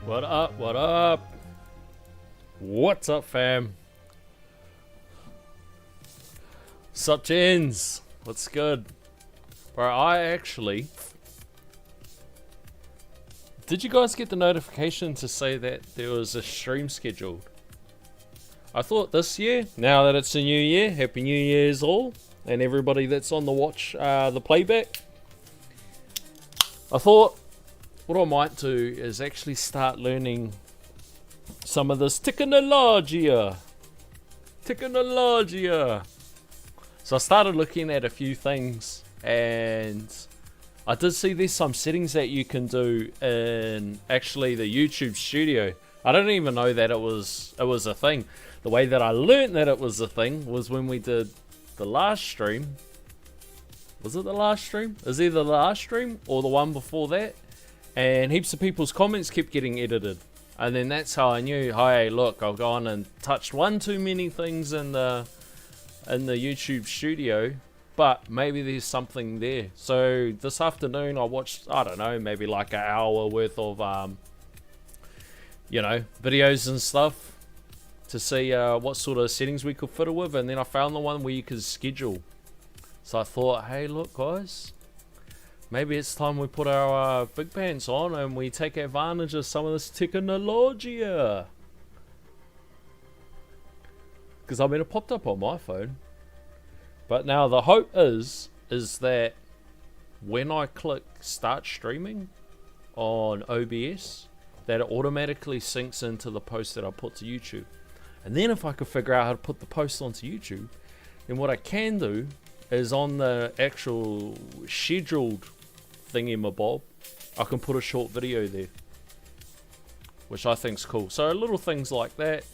What up? What up? What's up, fam? Sup, gents? What's good? Bro, I actually... Did you guys get the notification to say that there was a stream scheduled? I thought this year, now that it's a new year, Happy New Year's all, and everybody that's on the watch, the playback. I thought what I might do is actually start learning some of this technologia. So I started looking at a few things, and I did see there's some settings that you can do in actually the YouTube studio. I didn't even know that it was a thing. The way that I learned that it was a thing was when we did the last stream. Was it the last stream? Is either the last stream or the one before that? And heaps of people's comments kept getting edited. And then that's how I knew, hey, look, I've gone and touched one too many things in the YouTube studio, but maybe there's something there. So this afternoon I watched, I don't know, maybe like an hour worth of, videos and stuff to see what sort of settings we could fiddle with. And then I found the one where you could schedule. So I thought, hey, look, guys, maybe it's time we put our big pants on and we take advantage of some of this technologia. Because I mean, it popped up on my phone. But now the hope is that when I click start streaming on OBS, that it automatically syncs into the post that I put to YouTube. And then if I could figure out how to put the post onto YouTube, then what I can do is on the actual scheduled thingy-mabob, I can put a short video there, which I think's cool. So little things like that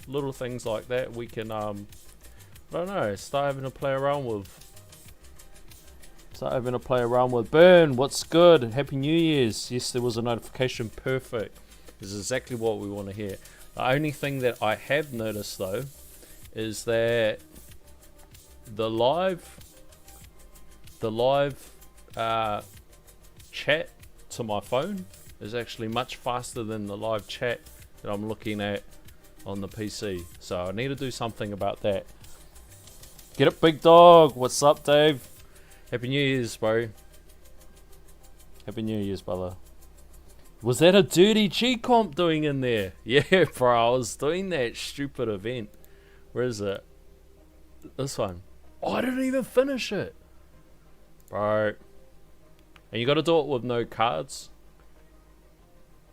we can I don't know, start having to play around with. Burn, what's good? Happy New Year's. Yes, there was a notification. Perfect. This is exactly what we want to hear. The only thing that I have noticed though is that the live chat to my phone is actually much faster than the live chat that I'm looking at on the PC. So I need to do something about that. Get it, big dog. What's up, Dave? Happy New Year's, bro. Happy New Year's, brother. Was that a dirty G-Comp doing in there? Yeah, bro. I was doing that stupid event. Where is it? This one. Oh, I didn't even finish it. Bro. And you got to do it with no cards.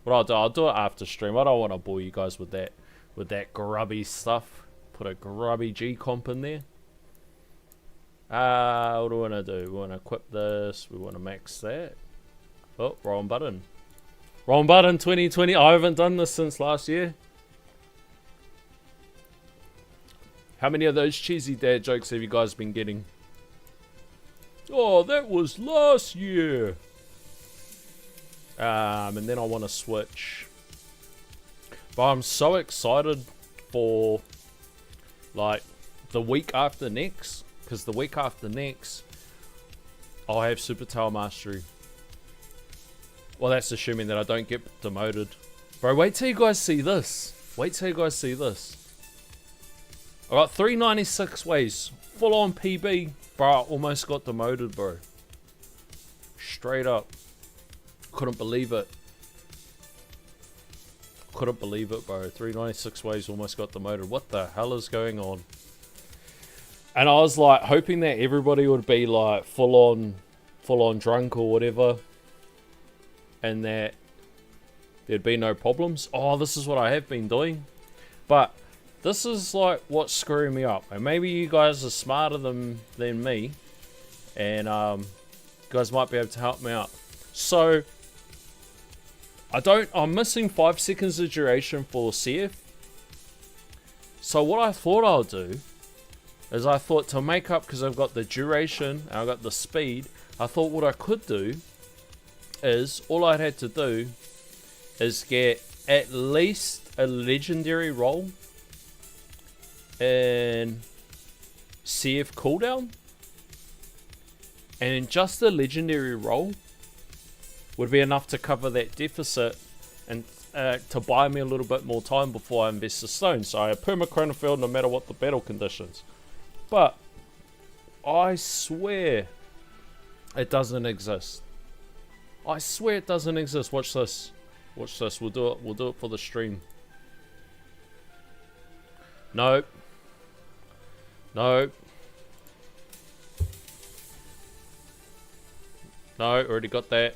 What I'll do it after stream. I don't want to bore you guys with that grubby stuff. Put a grubby G-Comp in there. What do we want to do? We want to equip this. We want to max that. Oh, wrong button. Wrong button, 2020. I haven't done this since last year. How many of those cheesy dad jokes have you guys been getting? Oh, that was last year. And then I want to switch. But I'm so excited for like the week after next. Because the week after next, I'll have Super Tail Mastery. Well, that's assuming that I don't get demoted. Bro, wait till you guys see this. I got 396 ways. Full on PB. Bro, I almost got demoted, bro. Straight up. Couldn't believe it. Bro. 396 ways, almost got demoted. What the hell is going on? And I was like hoping that everybody would be like full on drunk or whatever. And that there'd be no problems. Oh, this is what I have been doing. But this is like what's screwing me up. And maybe you guys are smarter than me. And you guys might be able to help me out. So I'm missing 5 seconds of duration for CF. So what I thought I'll do is I thought to make up, because I've got the duration and I've got the speed, I thought what I could do is all I had to do is get at least a legendary roll in CF cooldown, and just a legendary roll would be enough to cover that deficit and to buy me a little bit more time before I invest the stone. So I have perma-chronofield no matter what the battle conditions. But I swear it doesn't exist. I swear it doesn't exist. Watch this. Watch this. We'll do it. We'll do it for the stream. Nope. Nope. No, already got that.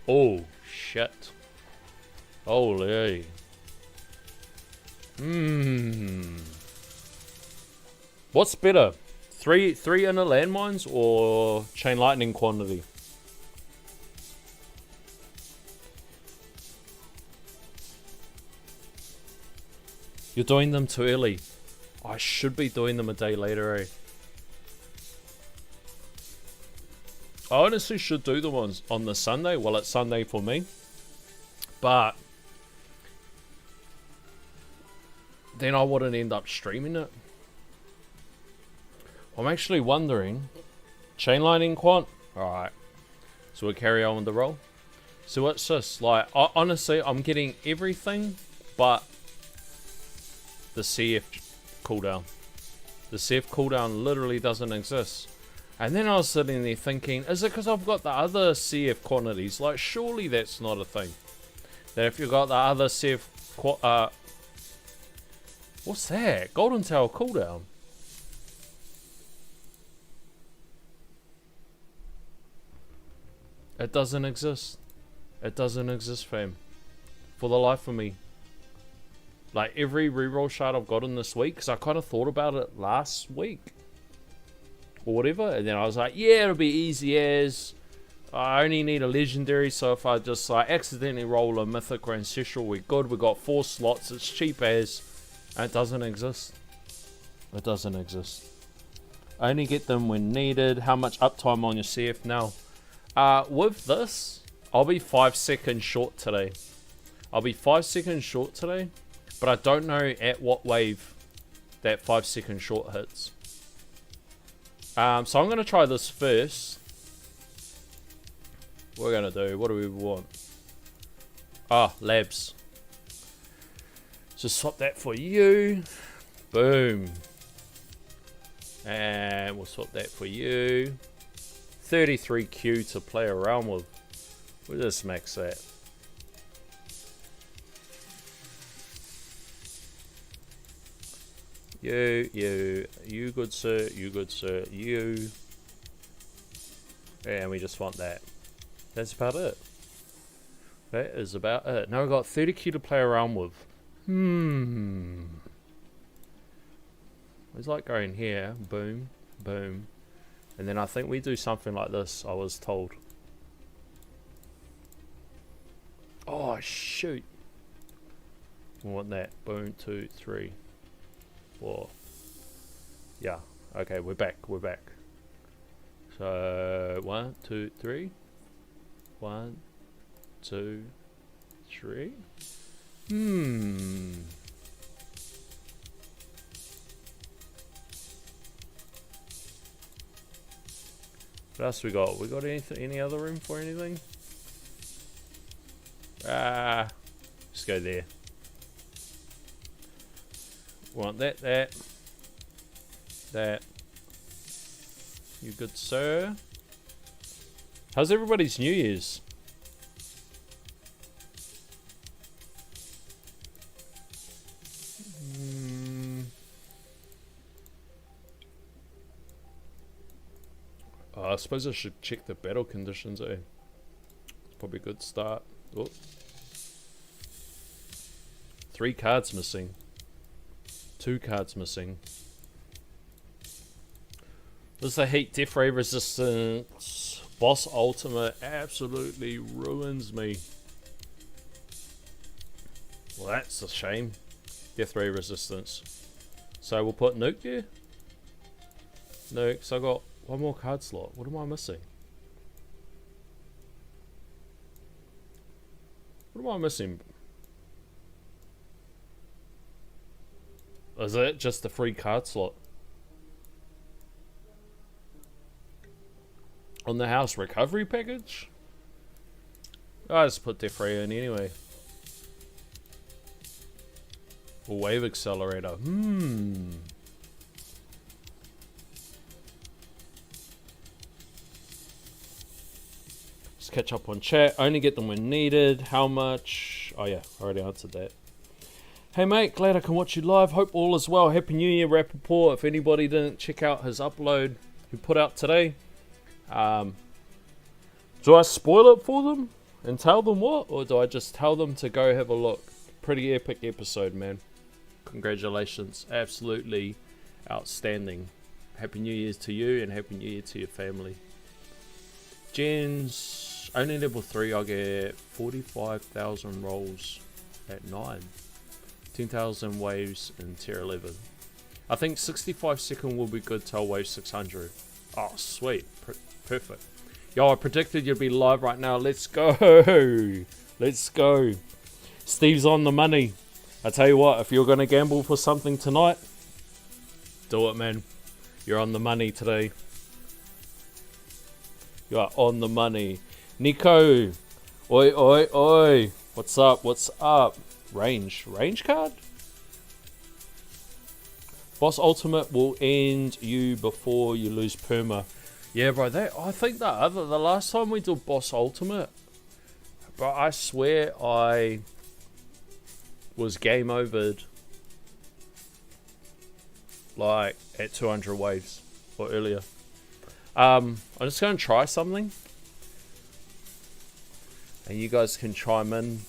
Oh, shit. Holy. What's better? Three inner landmines or chain lightning quantity? You're doing them too early. I should be doing them a day later, eh? I honestly should do the ones on the Sunday. Well, it's Sunday for me. But then I wouldn't end up streaming it. I'm actually wondering. Chain lightning quant? Alright. So we'll carry on with the roll. So what's this? Like, honestly, I'm getting everything but the CF cooldown. The CF cooldown literally doesn't exist. And then I was sitting there thinking, is it because I've got the other CF quantities? Like, surely that's not a thing. That if you've got the other CF... what's that? Golden Tower cooldown. It doesn't exist. It doesn't exist, fam. For the life of me. Like, every reroll shard I've gotten this week, because I kind of thought about it last week. Or whatever, and then I was like, yeah, it'll be easy as I only need a legendary, so if I just like accidentally roll a mythic or ancestral, we're good. We got 4 slots, it's cheap as, and it doesn't exist. It doesn't exist. I only get them when needed. How much uptime on your CF now? With this, I'll be 5 seconds short today. I'll be 5 seconds short today, but I don't know at what wave that 5 seconds short hits. So I'm going to try this first. What we're going to do, what do we want? Ah, labs. Just swap that for you. Boom. And we'll swap that for you. 33Q to play around with. We'll just max that. You good sir, you. And we just want that. That's about it. That is about it. Now we've got 30Q to play around with. It's like going here, boom, boom. And then I think we do something like this, I was told. Oh, shoot. We want that. Boom, 2, 3, 4. Yeah. Okay, we're back. We're back. So 1, 2, 3. 1, 2, 3. What else we got? We got any other room for anything? Just go there. Want that. You good sir? How's everybody's New Year's? I suppose I should check the battle conditions, eh? It's probably a good start. Oh. 3 cards missing. 2 cards missing. This is the Heat Death Ray Resistance. Boss Ultimate absolutely ruins me. Well, that's a shame. Death Ray Resistance. So we'll put Nuke there. Nuke, so I got 1 more card slot. What am I missing? What am I missing? Is it just the free card slot? On the house recovery package? I just put Defray in anyway. Or wave accelerator. Just catch up on chat. Only get them when needed. How much? Oh yeah, I already answered that. Hey mate, glad I can watch you live. Hope all is well. Happy New Year, Rappaport. If anybody didn't check out his upload he put out today, do I spoil it for them and tell them what? Or do I just tell them to go have a look? Pretty epic episode, man. Congratulations. Absolutely outstanding. Happy New Year's to you and Happy New Year to your family. Gens, only level 3, I'll get 45,000 rolls at 9. 10,000 waves in tier 11. I think 65 second will be good till wave 600. Oh, sweet. Perfect. Yo, I predicted you'd be live right now. Let's go. Let's go. Steve's on the money. I tell you what, if you're going to gamble for something tonight, do it, man. You're on the money today. You are on the money. Nico. Oi, oi, oi. What's up? What's up? Range card? Boss ultimate will end you before you lose perma. Yeah, bro, I think the last time we did boss ultimate, bro, I swear I was game overed like at 200 waves or earlier. I'm just gonna try something and you guys can chime in.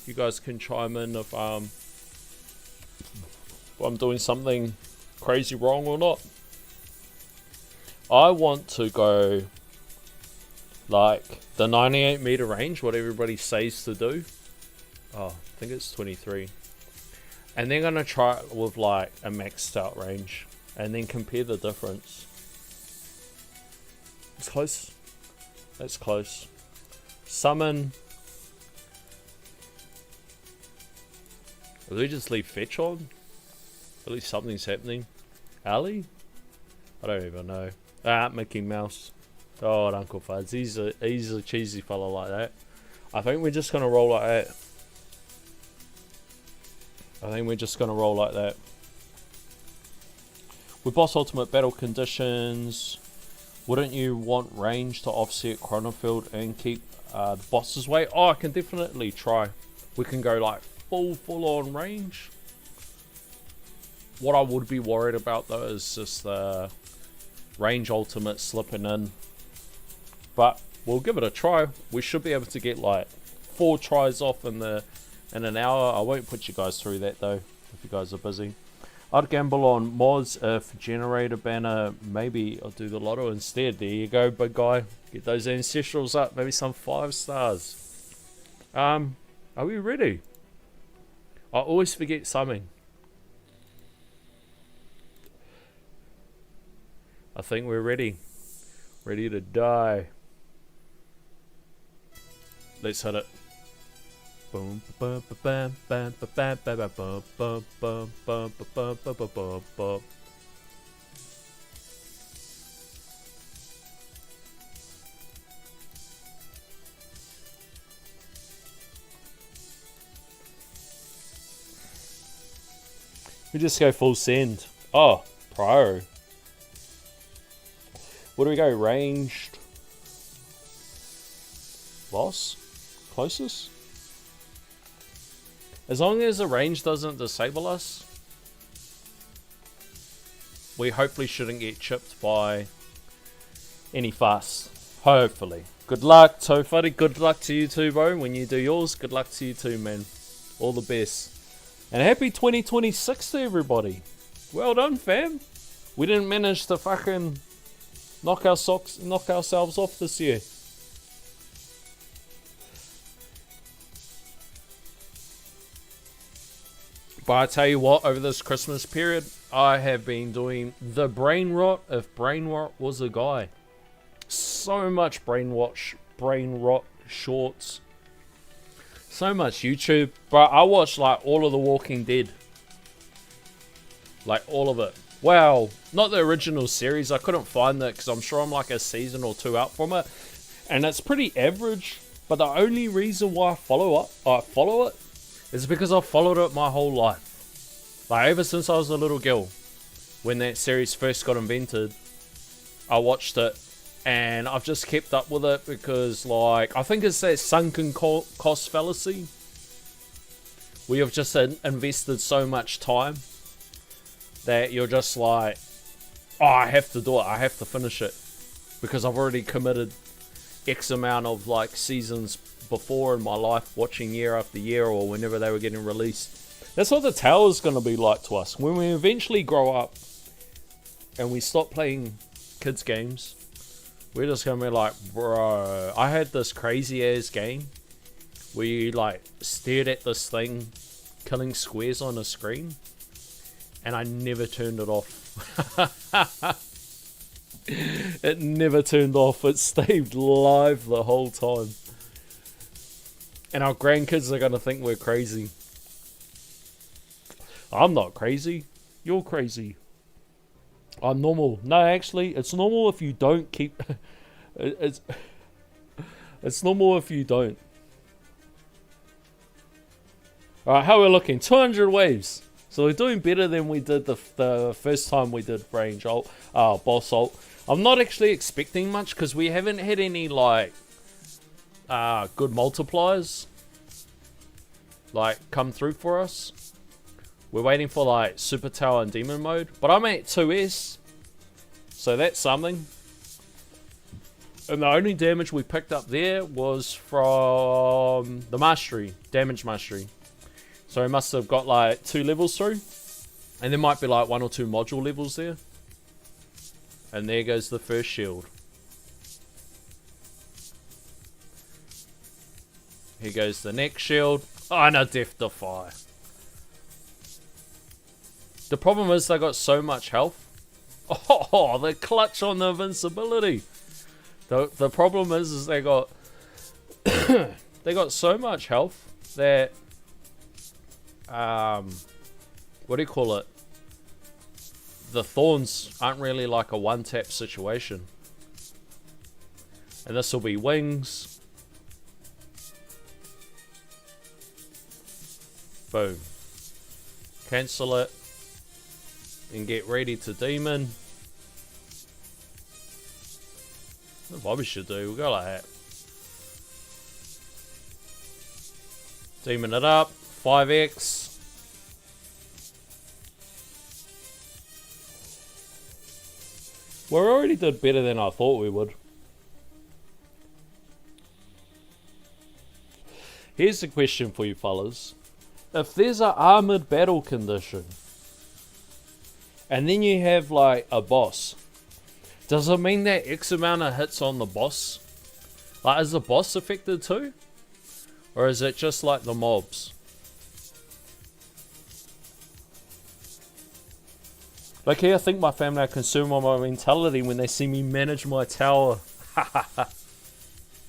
You guys can chime in if I'm doing something crazy wrong or not. I want to go like the 98 meter range, what everybody says to do. Oh, I think it's 23. And then gonna try it with like a maxed out range and then compare the difference. It's close. That's close. Summon. Will we just leave fetch on? At least something's happening. Ali? I don't even know. Mickey Mouse. Oh, Uncle Fudge. He's a cheesy fella like that. I think we're just gonna roll like that. With boss ultimate battle conditions, wouldn't you want range to offset Chronofield and keep the boss's weight? Oh, I can definitely try. We can go like full on range. What I would be worried about though is just the range ultimate slipping in. But we'll give it a try. We should be able to get like 4 tries off in an hour. I won't put you guys through that though, if you guys are busy. I'd gamble on Moz if generator banner. Maybe I'll do the lotto instead. There you go, big guy. Get those ancestrals up. Maybe some 5 stars. Are we ready? I always forget something. I think we're ready. Ready to die. Let's hit it. Boom, bum, bam, bam, bam, bam, bam, bum, bum, bum, bum, bum, bum, bum, bum, bum. We just go full send. Oh, pro. Where do we go? Ranged. Boss? Closest? As long as the range doesn't disable us, we hopefully shouldn't get chipped by any fuss. Hopefully. Good luck, Tofuddy. Good luck to you too, bro. When you do yours, good luck to you too, man. All the best. And happy 2026 to everybody. Well done, fam. We didn't manage to fucking knock ourselves off this year. But I tell you what, over this Christmas period, I have been doing the brain rot if brain rot was a guy. So much brain rot shorts. So much YouTube. But I watched like all of The Walking Dead. Like all of it. Well, not the original series. I couldn't find that because I'm sure I'm like a season or two out from it, and it's pretty average. But the only reason why I follow it, is because I've followed it my whole life. Like ever since I was a little girl, when that series first got invented, I watched it, and I've just kept up with it because, like, I think it's that sunken cost fallacy. We have just invested so much time that you're just like, oh, I have to do it. I have to finish it because I've already committed X amount of like seasons before in my life, watching year after year or whenever they were getting released. That's what the Tale is going to be like to us when we eventually grow up and we stop playing kids games. We're just going to be like, bro, I had this crazy ass game where you like stared at this thing killing squares on a screen, and I never turned it off. It never turned off. It stayed live the whole time. And our grandkids are going to think we're crazy. I'm not crazy. You're crazy. I'm normal. No, actually, it's normal if you don't keep... it's normal if you don't. Alright, how are we looking? 200 waves. So we're doing better than we did the first time we did range ult, boss ult. I'm not actually expecting much because we haven't had any like good multipliers like come through for us. We're waiting for like Super Tower and Demon Mode, but I'm at 2S, so that's something. And the only damage we picked up there was from the Mastery, Damage Mastery. So we must have got like 2 levels through. And there might be like 1 or 2 module levels there. And there goes the first shield. Here goes the next shield. Oh, and a Death Defy. The problem is they got so much health. Oh, the clutch on the invincibility. The problem is they got they got so much health that what do you call it? The thorns aren't really like a one-tap situation. And this will be wings. Boom. Cancel it. And get ready to demon. What Bobby should do, we'll go like that. Demon it up. 5x. We already did better than I thought we would. Here's the question for you fellas. If there's an armored battle condition, and then you have like a boss, does it mean that X amount of hits on the boss? Like, is the boss affected too? Or is it just like the mobs? Like here, I think my family are consumed by my mentality when they see me manage my tower.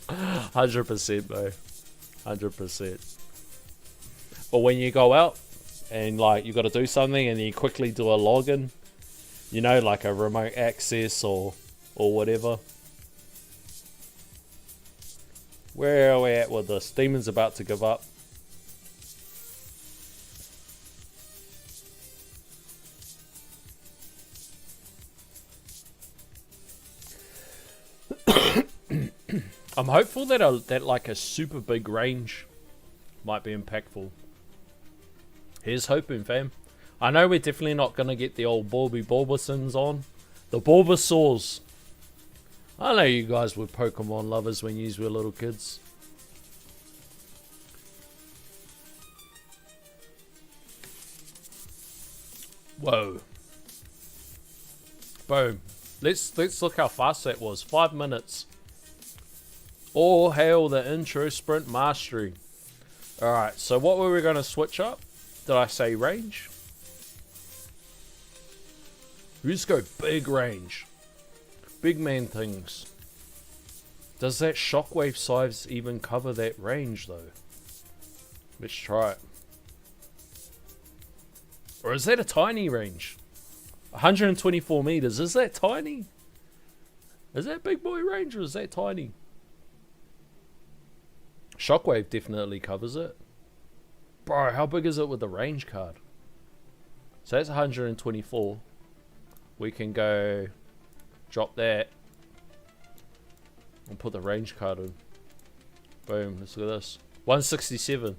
100%, bro. 100%. But when you go out and like you got to do something and you quickly do a login, you know, like a remote access or whatever. Where are we at with this? Demon's about to give up. I'm hopeful that like a super big range might be impactful. Here's hoping, fam. I know we're definitely not going to get the old Bulbasons on. The Bulbasaurs. I know you guys were Pokemon lovers when you were little kids. Whoa. Boom. Let's look how fast that was. 5 minutes. All hail the intro sprint mastery. Alright, so what were we going to switch up? Did I say range? We just go big range. Big man things. Does that shockwave size even cover that range though? Let's try it. Or is that a tiny range? 124 meters. Is that tiny? Is that big boy range or is that tiny? Shockwave definitely covers it. Bro, how big is it with the range card? So that's 124. We can go drop that and put the range card in. Boom, let's look at this. 167.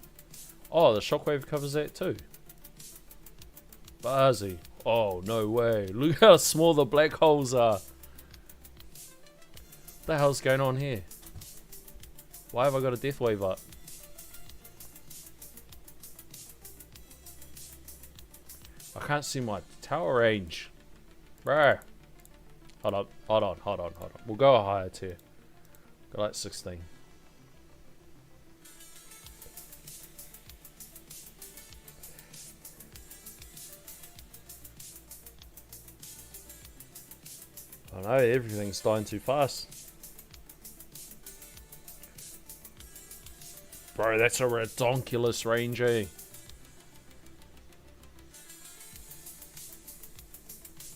Oh, the shockwave covers that too. Buzzy. Oh, no way. Look how small the black holes are. What the hell's going on here? Why have I got a death wave up? I can't see my tower range. Bro. Hold on. We'll go a higher tier. Go like 16. I know, everything's dying too fast. Bro, that's a redonkulous range, eh?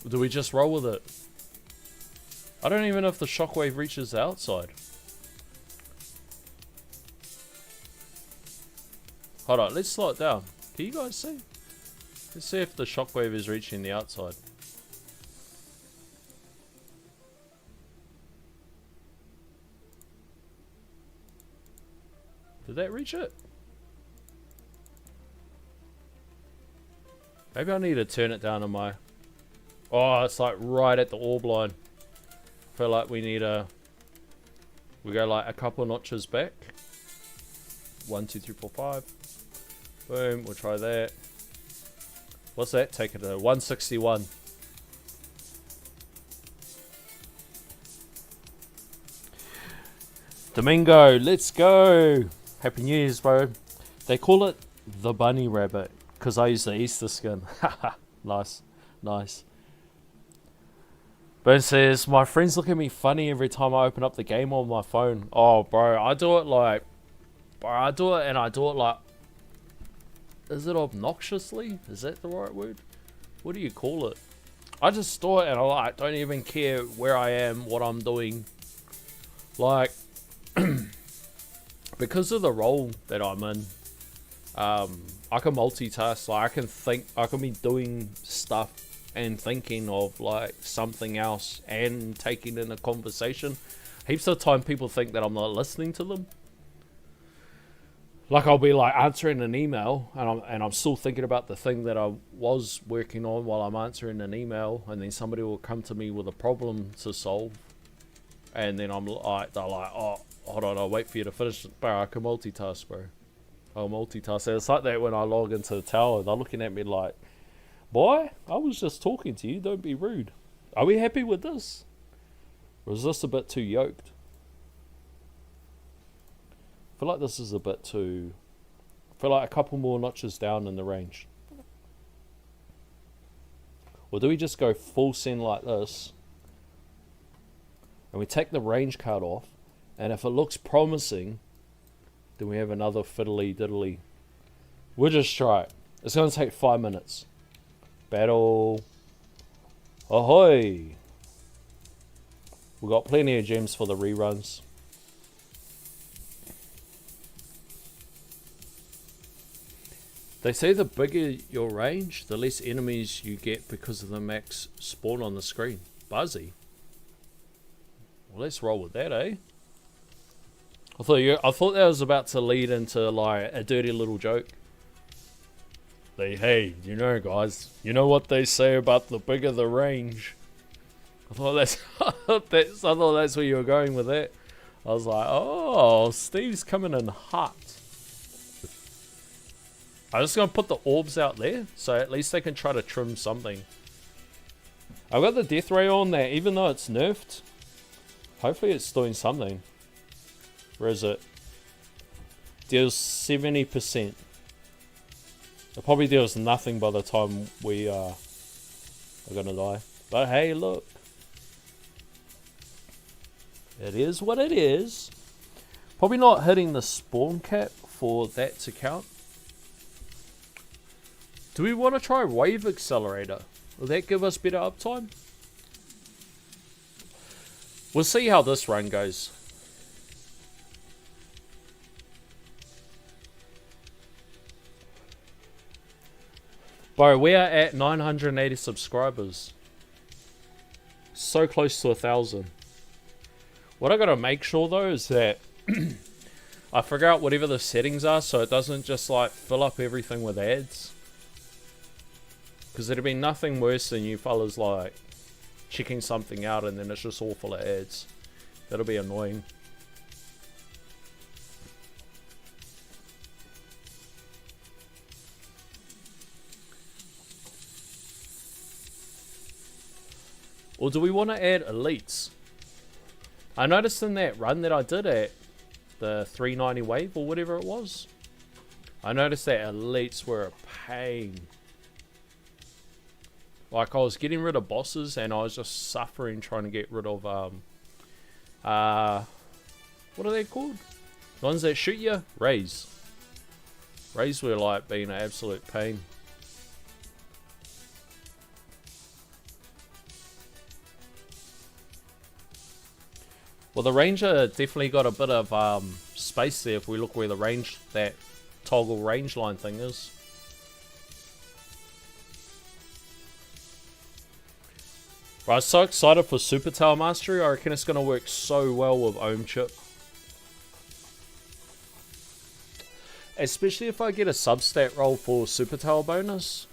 Do we just roll with it? I don't even know if the shockwave reaches the outside. Hold on, let's slow it down. Can you guys see? Let's see if the shockwave is reaching the outside. Did that reach it? Maybe I need to turn it down on my... Oh, it's like right at the orb line. I feel like we need a... We go like a couple notches back. 1, 2, 3, 4, 5. Boom, we'll try that. What's that? Take it to 161. Domingo, let's go! Happy New Year's, bro. They call it the bunny rabbit because I use the Easter skin. Nice, nice. Ben says, my friends look at me funny every time I open up the game on my phone. Oh, bro, I do it like... Bro, I do it like... Is it obnoxiously? Is that the right word? What do you call it? I just do it and I like don't even care where I am, what I'm doing. Like... Because of the role that I'm in, I can multitask. Like I can think, I can be doing stuff and thinking of like something else and taking in a conversation. Heaps of time people think that I'm not listening to them. Like I'll be like answering an email and I'm still thinking about the thing that I was working on while I'm answering an email, and then somebody will come to me with a problem to solve, and then I'm like, they're like, oh, hold on, I'll wait for you to finish. Bro, I can multitask, bro. I'll multitask. And it's like that when I log into the tower. They're looking at me like, boy, I was just talking to you. Don't be rude. Are we happy with this? Or is this a bit too yoked? I feel like this is a bit too... I feel like a couple more notches down in the range. Or do we just go full send like this? And we take the range card off. And if it looks promising, then we have another fiddly diddly. We'll just try it. It's going to take 5 minutes. Battle. Ahoy! We've got plenty of gems for the reruns. They say the bigger your range, the less enemies you get because of the max spawn on the screen. Buzzy. Well, let's roll with that, eh? I thought that was about to lead into like a dirty little joke. Hey, you know, guys, you know what they say about the bigger the range. I thought that's where you were going with that. I was like, oh, Steve's coming in hot. I'm just gonna put the orbs out there, so at least they can try to trim something. I've got the death ray on there, even though it's nerfed. Hopefully it's doing something. Where is it? Deals 70%. It probably deals nothing by the time we are gonna die. But hey, look. It is what it is. Probably not hitting the spawn cap for that to count. Do we want to try Wave Accelerator? Will that give us better uptime? We'll see how this run goes. Bro, we are at 980 subscribers. So close to 1,000. What I gotta make sure though is that I figure out whatever the settings are so it doesn't just like fill up everything with ads. Because it'd be nothing worse than you fellas like checking something out and then it's just all full of ads. That'll be annoying. Or do we want to add elites? I noticed in that run that I did at the 390 wave or whatever it was, I noticed that elites were a pain. Like I was getting rid of bosses and I was just suffering trying to get rid of what are they called? The ones that shoot you? Rays. Rays were like being an absolute pain. Well, the Ranger definitely got a bit of space there if we look where the range, that toggle range line thing is. Right, so excited for Super Tower Mastery. I reckon it's going to work so well with Ohm Chip. Especially if I get a substat roll for Super Tower bonus.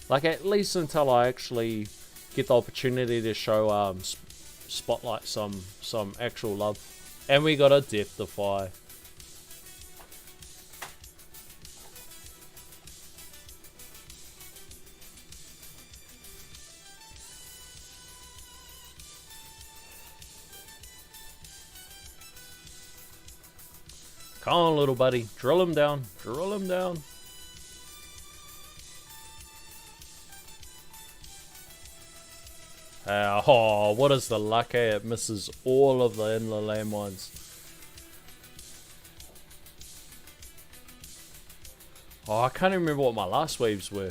Like, at least until I actually get the opportunity to show Spotlight some actual love. And we got a Death Defy. Come on, little buddy. Drill him down. Drill him down. Oh, what is the luck, eh? It misses all of the inland landmines. Oh, I can't even remember what my last waves were.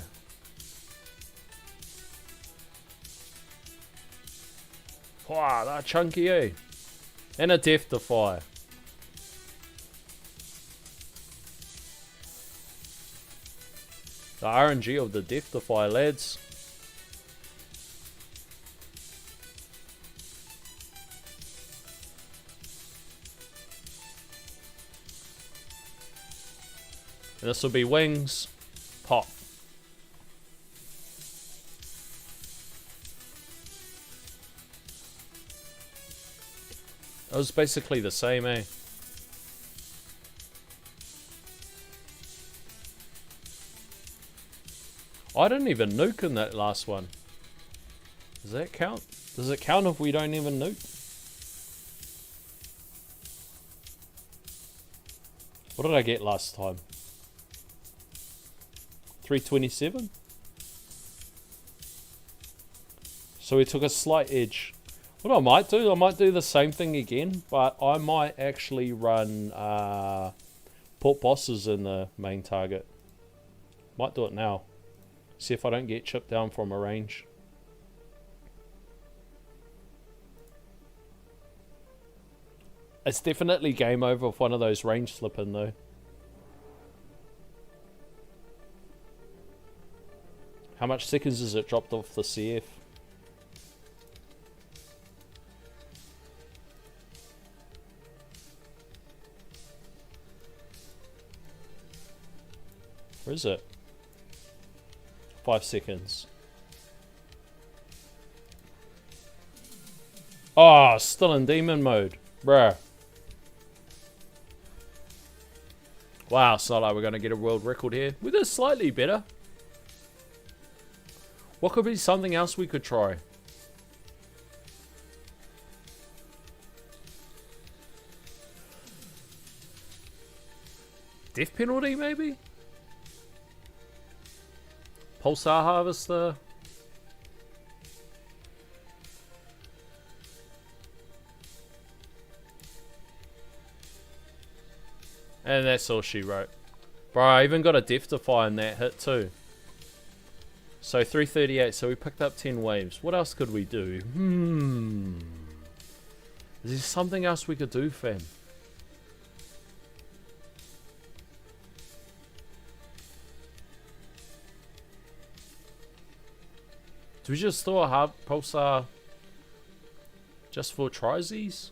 Wow, that chunky, eh? And a Death Defy. The RNG of the Death Defy, lads. And this will be wings. Pop. It was basically the same, eh? I didn't even nuke in that last one. Does that count? Does it count if we don't even nuke? What did I get last time? 327? So we took a slight edge. What I might do the same thing again, but I might actually run port bosses in the main target. Might do it now. See if I don't get chipped down from a range. It's definitely game over with one of those range slip in though. How much seconds is it dropped off the CF? Where is it? 5 seconds. Oh, still in demon mode. Bruh. Wow, it's not like we're going to get a world record here. We did slightly better. What could be something else we could try? Death penalty, maybe? Pulsar Harvester. And that's all she wrote. Bro, I even got a Death Defy in that hit too. So 338, so we picked up 10 waves. What else could we do? Is there something else we could do, fam? Do we just throw a hard pulsar just for trizzies?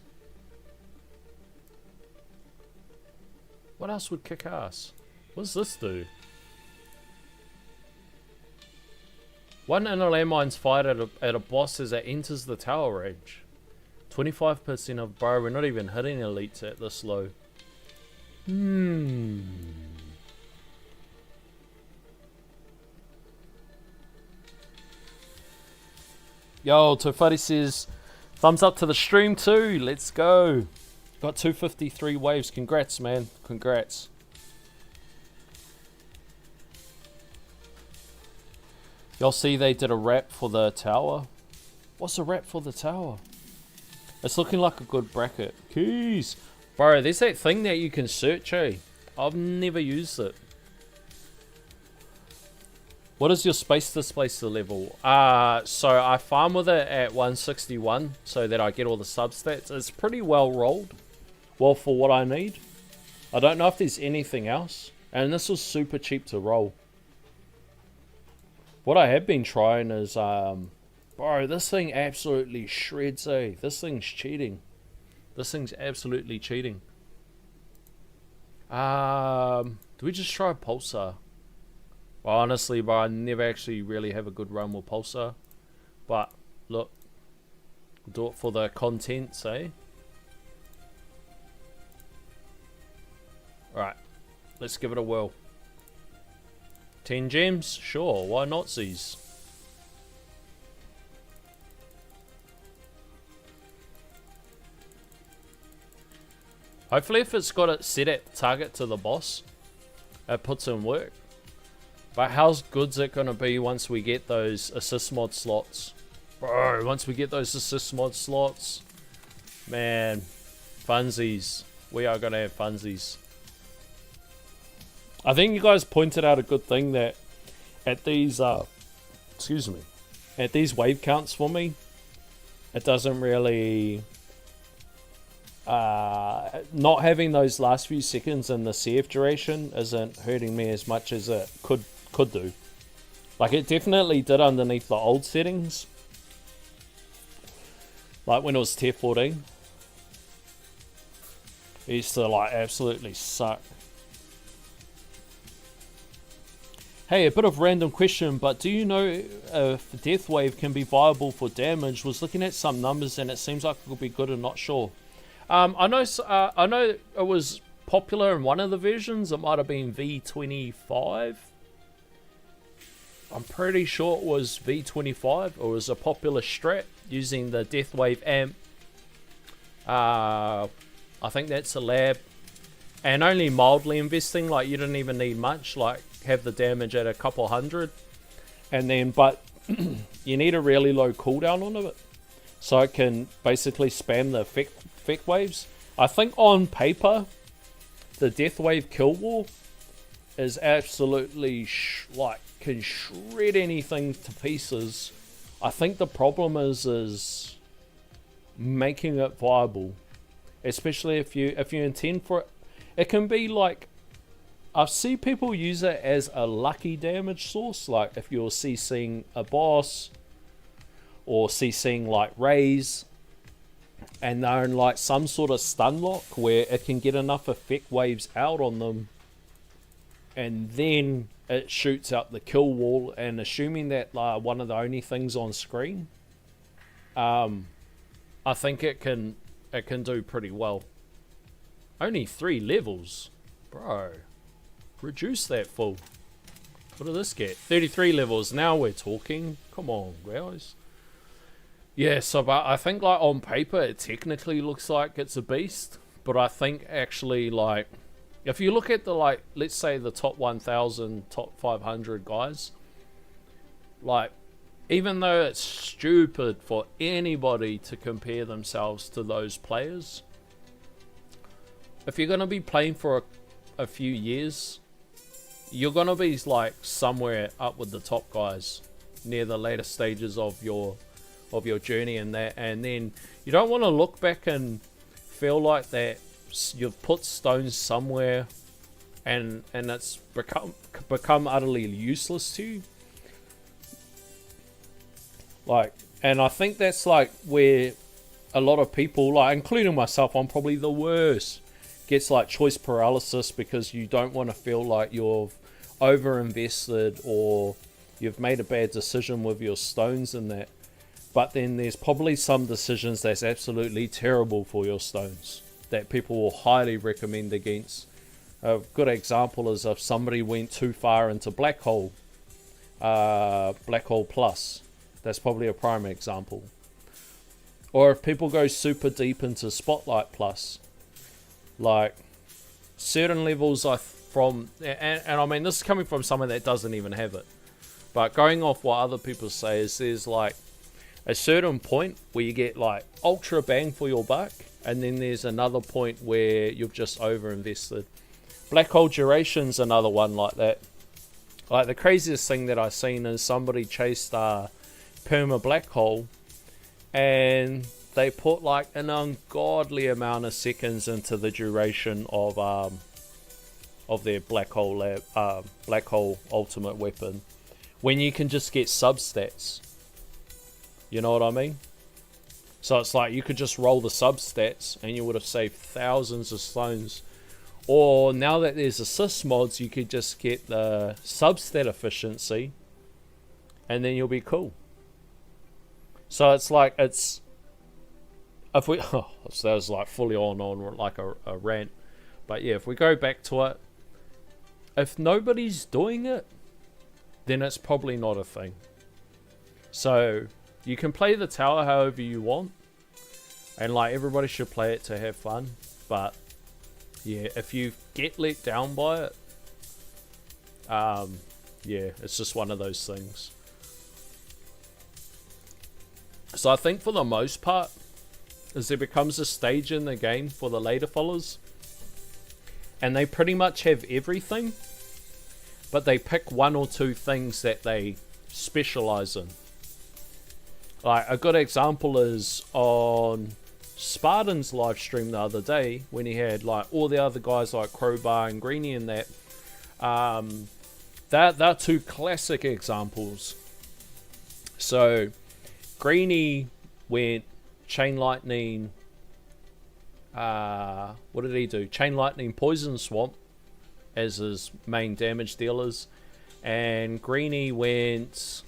What else would kick ass? What does this do? One inner landmine's fired at a boss as it enters the tower range. 25% of bro, we're not even hitting elites at this low. Yo, Tofari says, thumbs up to the stream too. Let's go. Got 253 waves. Congrats, man. Congrats. Y'all see they did a wrap for the tower? What's a wrap for the tower? It's looking like a good bracket. Keys. Bro, there's that thing that you can search, eh? I've never used it. What is your space displacer level? So I farm with it at 161 so that I get all the substats. It's pretty well rolled. Well, for what I need. I don't know if there's anything else. And this was super cheap to roll. What I have been trying is, bro, this thing absolutely shreds, eh? This thing's cheating. This thing's absolutely cheating. Do we just try Pulsar? Well, honestly, bro, I never actually really have a good run with Pulsar. But, look. Do it for the contents, eh? Alright. Let's give it a whirl. 10 gems? Sure, why not, Z's? Hopefully if it's got it set at target to the boss, it puts in work. But how good's it gonna be once we get those assist mod slots? Bro, once we get those assist mod slots, man, funsies. We are gonna have funsies. I think you guys pointed out a good thing that at these, excuse me, at these wave counts for me, it doesn't really, not having those last few seconds in the CF duration isn't hurting me as much as it could do. Like it definitely did underneath the old settings, like when it was tier 14. It used to like absolutely suck. Hey, a bit of random question, but do you know if Death Wave can be viable for damage? Was looking at some numbers and it seems like it could be good and not sure. I know it was popular in one of the versions. It might have been V25. I'm pretty sure it was V25. It was a popular strat using the Death Wave amp. I think that's a lab. And only mildly investing, like you didn't even need much, like have the damage at a couple hundred. And then, but you need a really low cooldown on it. So it can basically spam the effect waves. I think on paper, the Death Wave Kill Wall is absolutely, can shred anything to pieces. I think the problem is making it viable. Especially if you intend for it. It can be like, I see people use it as a lucky damage source, like if you're CCing a boss or CCing like Rays and they're in like some sort of stun lock where it can get enough effect waves out on them and then it shoots out the kill wall, and assuming that one of the only things on screen, I think it can do pretty well. Only 3 levels? Bro. Reduce that fool. What did this get? 33 levels. Now we're talking. Come on, guys. Yeah, so but I think like on paper it technically looks like it's a beast. But I think actually like, if you look at the like, let's say the top 1,000, top 500 guys. Like, even though it's stupid for anybody to compare themselves to those players, if you're going to be playing for a few years, you're going to be like somewhere up with the top guys. near the later stages of your journey and that, and then you don't want to look back and feel like that you've put stones somewhere and it's become utterly useless to you. Like, and I think that's like where a lot of people, like including myself, I'm probably the worst, gets like choice paralysis, because you don't want to feel like you've over invested or you've made a bad decision with your stones and that. But then there's probably some decisions that's absolutely terrible for your stones that people will highly recommend against. A good example is if somebody went too far into Black Hole Plus. That's probably a prime example. Or if people go super deep into Spotlight Plus. Like, certain levels and I mean, this is coming from someone that doesn't even have it. But going off what other people say is there's like a certain point where you get like ultra bang for your buck, and then there's another point where you've just over invested. Black hole duration's another one like that. Like, the craziest thing that I've seen is somebody chased a perma black hole, and they put like an ungodly amount of seconds into the duration of their black hole ultimate weapon, when you can just get substats. You know what I mean? So it's like you could just roll the substats and you would have saved thousands of stones. Or now that there's assist mods, you could just get the substat efficiency and then you'll be cool. So it's like, if we, so that was like fully on like a rant. But yeah, if we go back to it, if nobody's doing it, then it's probably not a thing. So you can play the tower however you want, and like everybody should play it to have fun. But yeah, if you get let down by it, yeah, it's just one of those things. So I think for the most part, as there becomes a stage in the game for the later followers, and they pretty much have everything, but they pick one or two things that they specialize in. Like, a good example is on Spartan's live stream the other day, when he had like all the other guys like Crowbar and Greenie and that. They're two classic examples. So Greenie went Chain Lightning. What did he do? Chain Lightning, Poison Swamp as his main damage dealers, and Greenie went.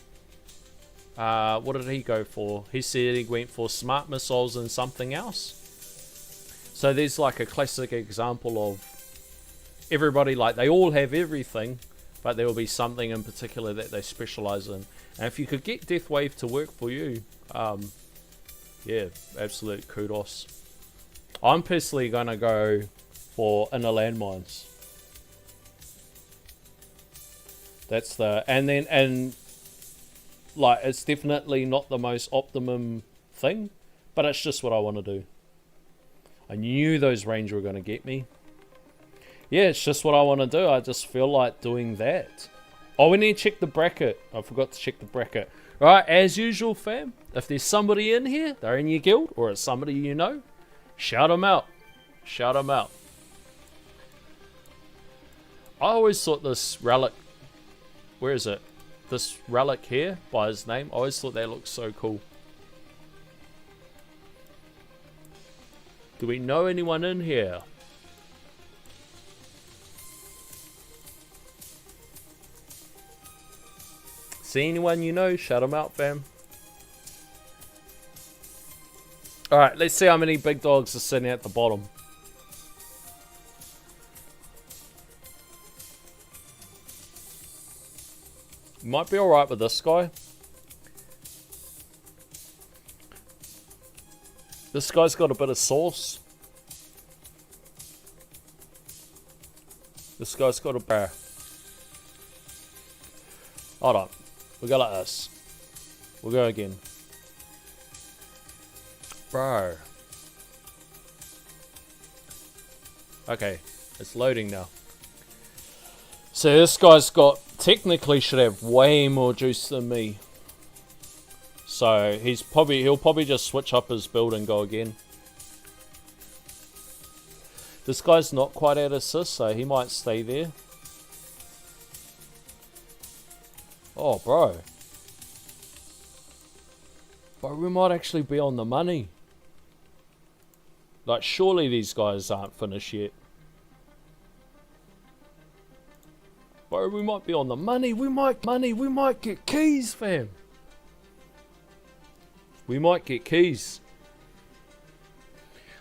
What did he go for? He said he went for Smart Missiles and something else. So there's like a classic example of everybody, like they all have everything, but there will be something in particular that they specialize in. And if you could get Deathwave to work for you, yeah, absolute kudos. I'm personally gonna go for Inner Landmines. That's and like, it's definitely not the most optimum thing, but it's just what I want to do. I knew those range were going to get me. Yeah, it's just what I want to do. I just feel like doing that. Oh, we need to check the bracket. I forgot to check the bracket. Right, as usual, fam, if there's somebody in here, they're in your guild, or it's somebody you know, shout them out. Shout them out. I always thought this relic... Where is it? This relic here, by his name, I always thought that looked so cool. Do we know anyone in here? See anyone you know? Shout them out, fam. Alright, let's see how many big dogs are sitting at the bottom. Might be alright with this guy. This guy's got a bit of sauce. This guy's got a bear. Hold on. We'll go like this. We'll go again. Bro. Okay. It's loading now. So this guy's got... Technically should have way more juice than me. So he'll probably just switch up his build and go again. This guy's not quite at assist, so he might stay there. Oh, bro. Bro, we might actually be on the money. Like, surely these guys aren't finished yet. Bro, we might be on the money. We might get keys, fam. We might get keys.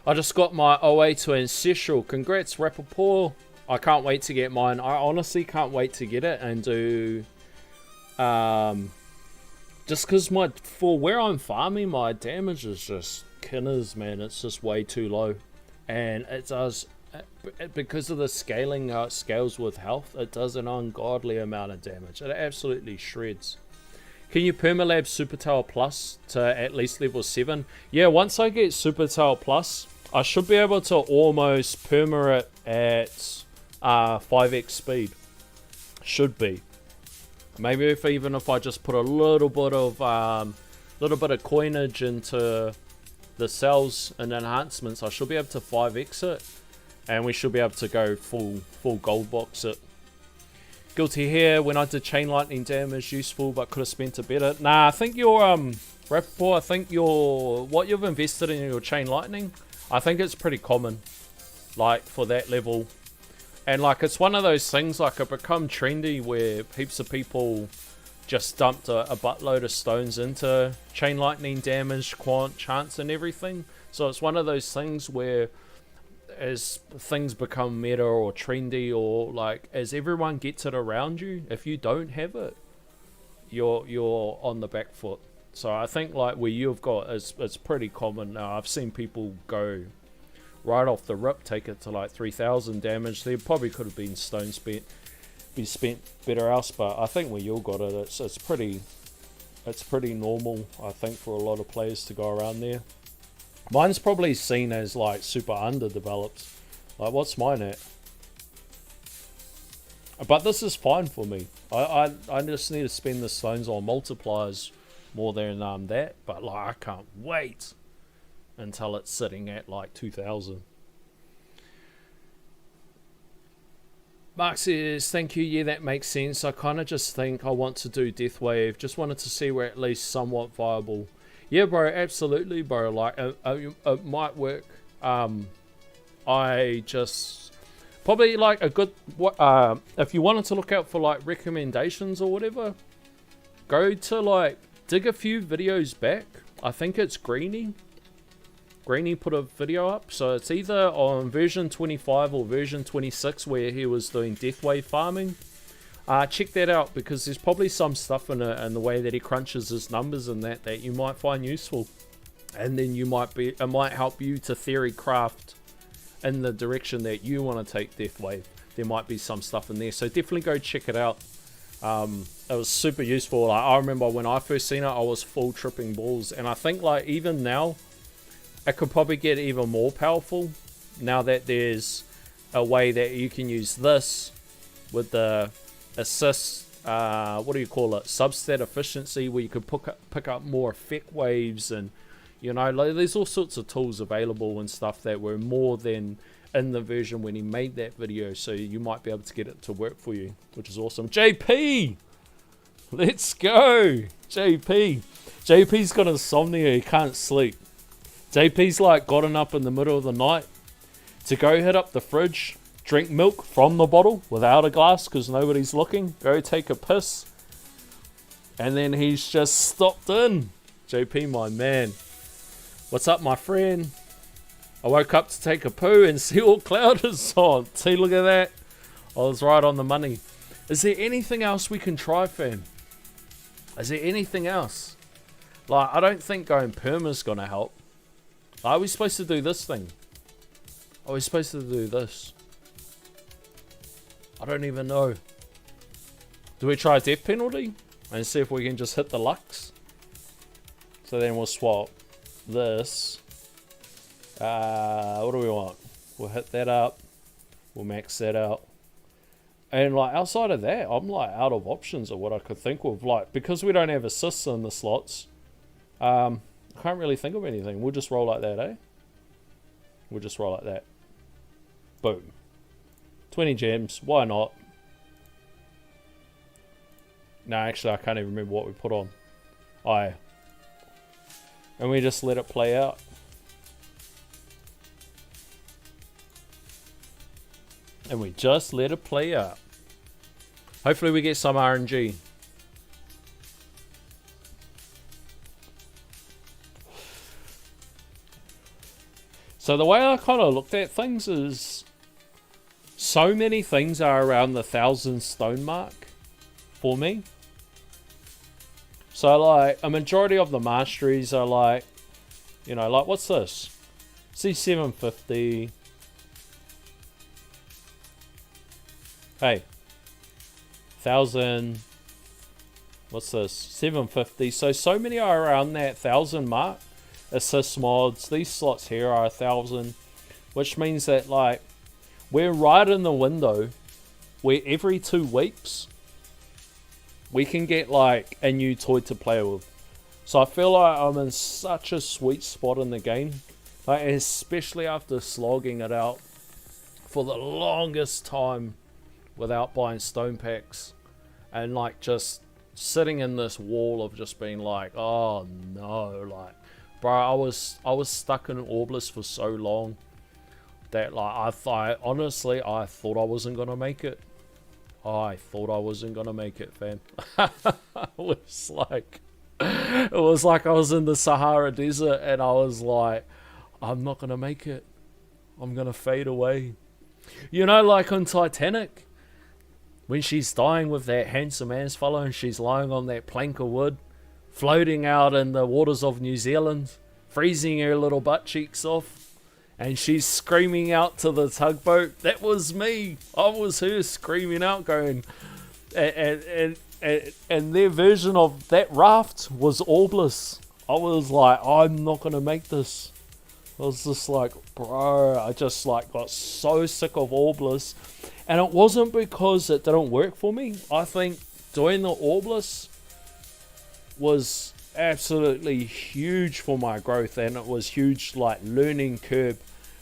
I just got my OA to Ancestral. Congrats, Rappaport. I can't wait to get mine. I honestly can't wait to get it and do... just because for where I'm farming, my damage is just kinners, man. It's just way too low. And it does... because of the scaling, how it scales with health, it does an ungodly amount of damage. It absolutely shreds. Can you permalab Supertail Plus to at least level 7? Yeah, once I get Supertail Plus, I should be able to almost perma it at 5x speed. Should be. Maybe even if I just put a little bit of coinage into the cells and enhancements, I should be able to 5x it. And we should be able to go full gold box it. Guilty here, when I did chain lightning damage, useful, but could have spent it better. Nah, I think your Rappaport, I think what you've invested in your chain lightning, I think it's pretty common, like for that level. And like it's one of those things, like it become trendy where heaps of people just dumped a buttload of stones into chain lightning damage, quant, chance, and everything. So it's one of those things where, as things become meta or trendy, or like as everyone gets it around you, if you don't have it, you're on the back foot. So I think like where you've got it's pretty common now. I've seen people go right off the rip, take it to like 3,000 damage. There probably could have been stone spent better else, but I think where you got it, it's pretty normal, I think, for a lot of players to go around there. Mine's probably seen as like super underdeveloped. Like, what's mine at? But this is fine for me. I just need to spend the stones on multipliers more than that. But like, I can't wait until it's sitting at like 2,000. Mark says, thank you. Yeah, that makes sense. I kind of just think I want to do Death Wave. Just wanted to see we're at least somewhat viable. Yeah, bro, absolutely, bro. Like, it might work. I just probably like a good. If you wanted to look out for like recommendations or whatever, go to like dig a few videos back. I think it's Greeny. Greeny put a video up, so it's either on version 25 or version 26 where he was doing Deathwave farming. Check that out, because there's probably some stuff in it and the way that he crunches his numbers and that you might find useful, and then it might help you to theory craft in the direction that you want to take Deathwave. There might be some stuff in there, so definitely go check it out. It was super useful. Like, I remember when I first seen it, I was full tripping balls, and I think like even now it could probably get even more powerful now that there's a way that you can use this with the assist, what do you call it, substat efficiency, where you could pick up more effect waves, and you know, like, there's all sorts of tools available and stuff that were more than in the version when he made that video, so you might be able to get it to work for you, which is awesome. JP, let's go. JP's got insomnia, he can't sleep. JP's like gotten up in the middle of the night to go hit up the fridge, drink milk from the bottle without a glass because nobody's looking, go take a piss, and then he's just stopped in. JP, my man. What's up, my friend? I woke up to take a poo and see what cloud is on. See, look at that. I was right on the money. Is there anything else we can try, fam? Is there anything else? Like, I don't think going perma's gonna help. Are we supposed to do this thing? Are we supposed to do this? I don't even know. Do we try death penalty and see if we can just hit the lux? So then we'll swap this. What do we want? We'll hit that up. We'll max that out. And like outside of that, I'm like out of options of what I could think of. Like, because we don't have assists in the slots, I can't really think of anything. We'll just roll like that, eh? We'll just roll like that. Boom. 20 gems. Why not? No, actually, I can't even remember what we put on. And we just let it play out. And we just let it play out. Hopefully we get some RNG. So the way I kind of looked at things is so many things are around the 1,000 stone mark for me. So like a majority of the masteries are like, you know, like what's this? C750. Hey. 1,000. What's this? 750. So many are around that 1,000 mark. Assist mods. These slots here are 1,000. Which means that like we're right in the window where every 2 weeks we can get like a new toy to play with. So I feel like I'm in such a sweet spot in the game. Like especially after slogging it out for the longest time without buying stone packs. And like just sitting in this wall of just being like, oh no, like bro, I was stuck in Orbless for so long that like honestly I thought I wasn't gonna make it. I thought I wasn't gonna make it, fam. It was like I was in the Sahara Desert and I was like, I'm not gonna make it. I'm gonna fade away. You know, like on Titanic, when she's dying with that handsome ass fellow and she's lying on that plank of wood, floating out in the waters of New Zealand, freezing her little butt cheeks off, and she's screaming out to the tugboat. That was me. I was her screaming out, going, and their version of that raft was Orbless. I was like, I'm not gonna make this. I was just like, bro, I just like got so sick of Orbless. And it wasn't because it didn't work for me. I think doing the Orbless was absolutely huge for my growth, and it was huge like learning curve.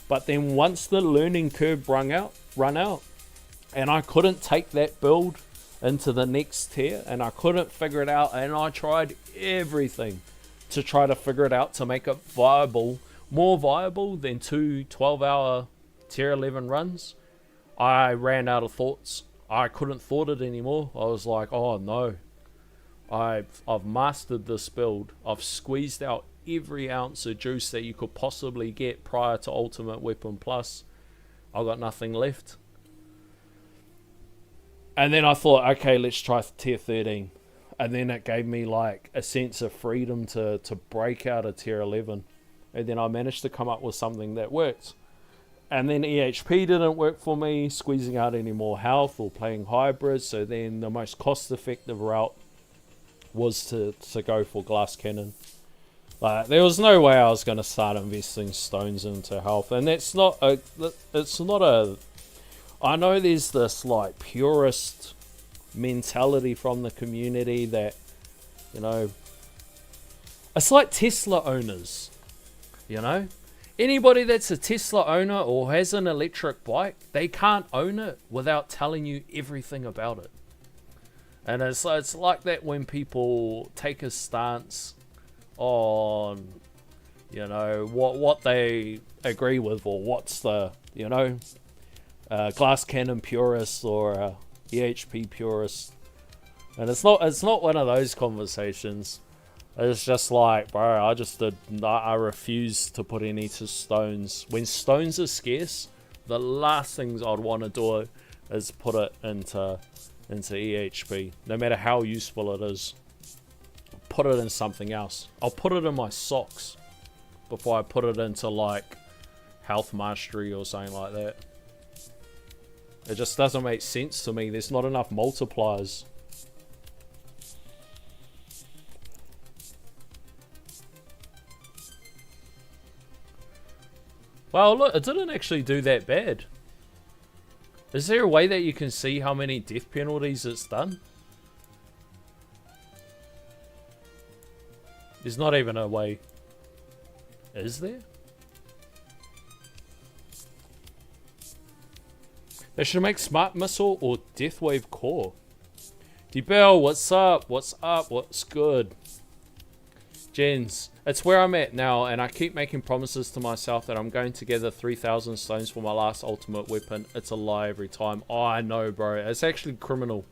But then once the learning curve run out, and I couldn't take that build into the next tier, and I couldn't figure it out, and I tried everything to try to figure it out to make it viable, more viable than 2 12-hour tier 11 runs. I ran out of thoughts. I couldn't thought it anymore. I was like, oh no, I've mastered this build. I've squeezed out every ounce of juice that you could possibly get prior to Ultimate Weapon Plus. I got nothing left. And then I thought, okay, let's try tier 13. And then it gave me like a sense of freedom to break out of tier 11. And then I managed to come up with something that worked. And then EHP didn't work for me, squeezing out any more health or playing hybrid. So then the most cost-effective route was to go for Glass Cannon. Like, there was no way I was going to start investing stones into health. And it's not a... I know there's this, like, purist mentality from the community that, you know... It's like Tesla owners, you know? Anybody that's a Tesla owner or has an electric bike, they can't own it without telling you everything about it. And it's like that when people take a stance on, you know, what they agree with, or what's the, you know, Glass Cannon purist or EHP purist. And it's not one of those conversations. It's just like, bro, I refuse to put any to stones. When stones are scarce, the last things I'd want to do is put it into EHP. No matter how useful it is. Put it in something else. I'll put it in my socks before I put it into like health mastery or something like that. It just doesn't make sense to me. There's not enough multipliers. Well, look, it didn't actually do that bad. Is there a way that you can see how many death penalties it's done? There's not even a way. Is there? They should make Smart Missile or Deathwave Core. D-Bell, what's up? What's up? What's good? Gens, it's where I'm at now, and I keep making promises to myself that I'm going to gather 3,000 stones for my last ultimate weapon. It's a lie every time. Oh, I know, bro. It's actually criminal.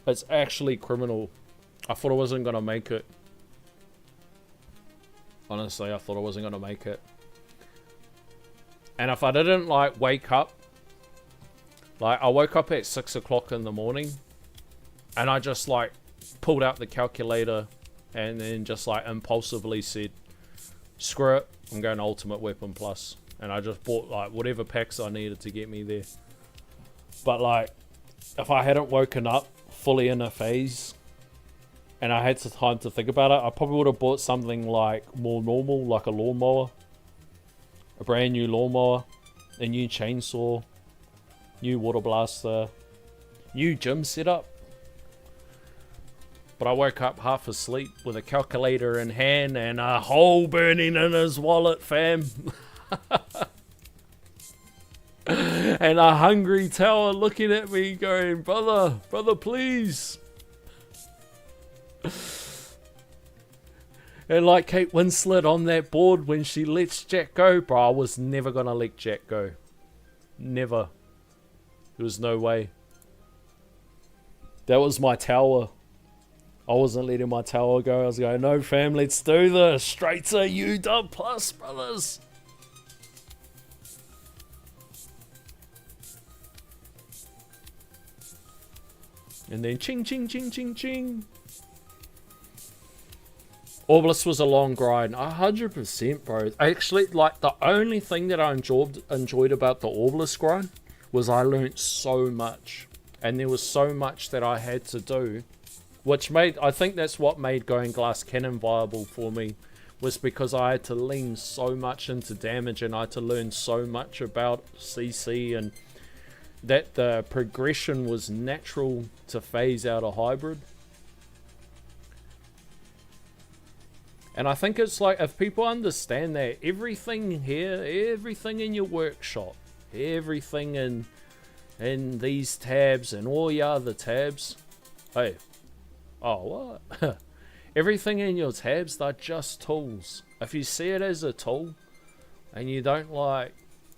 It's actually criminal. I thought I wasn't going to make it. Honestly, I thought I wasn't going to make it. And if I didn't, like, wake up. Like, I woke up at 6 o'clock in the morning. And I just, like, pulled out the calculator. And then just, like, impulsively said, screw it. I'm going Ultimate Weapon Plus. And I just bought, like, whatever packs I needed to get me there. But, like, if I hadn't woken up fully in a phase, and I had some time to think about it, I probably would have bought something like more normal, like a lawnmower, a brand new lawnmower, a new chainsaw, new water blaster, new gym setup. But I woke up half asleep with a calculator in hand and a hole burning in his wallet, fam. And a hungry tower looking at me going, brother, please. And like Kate Winslet on that board when she lets Jack go, bro, I was never gonna let Jack go. Never. There was no way. That was my tower. I wasn't letting my tower go. I was going, no fam, let's do this. Straight to UW Plus, brothers. And then ching, ching, ching, ching, ching. Obelisk was a long grind. 100%, bro. Actually, like, the only thing that I enjoyed about the Obelisk grind was I learnt so much. And there was so much that I had to do. Which made, I think that's what made going Glass Cannon viable for me. Was because I had to lean so much into damage and I had to learn so much about CC, and that the progression was natural to phase out a hybrid. And I think it's like, if people understand that, everything here, everything in your workshop, everything in these tabs and all your other tabs, hey, oh what? Everything in your tabs, they're just tools. If you see it as a tool and you don't like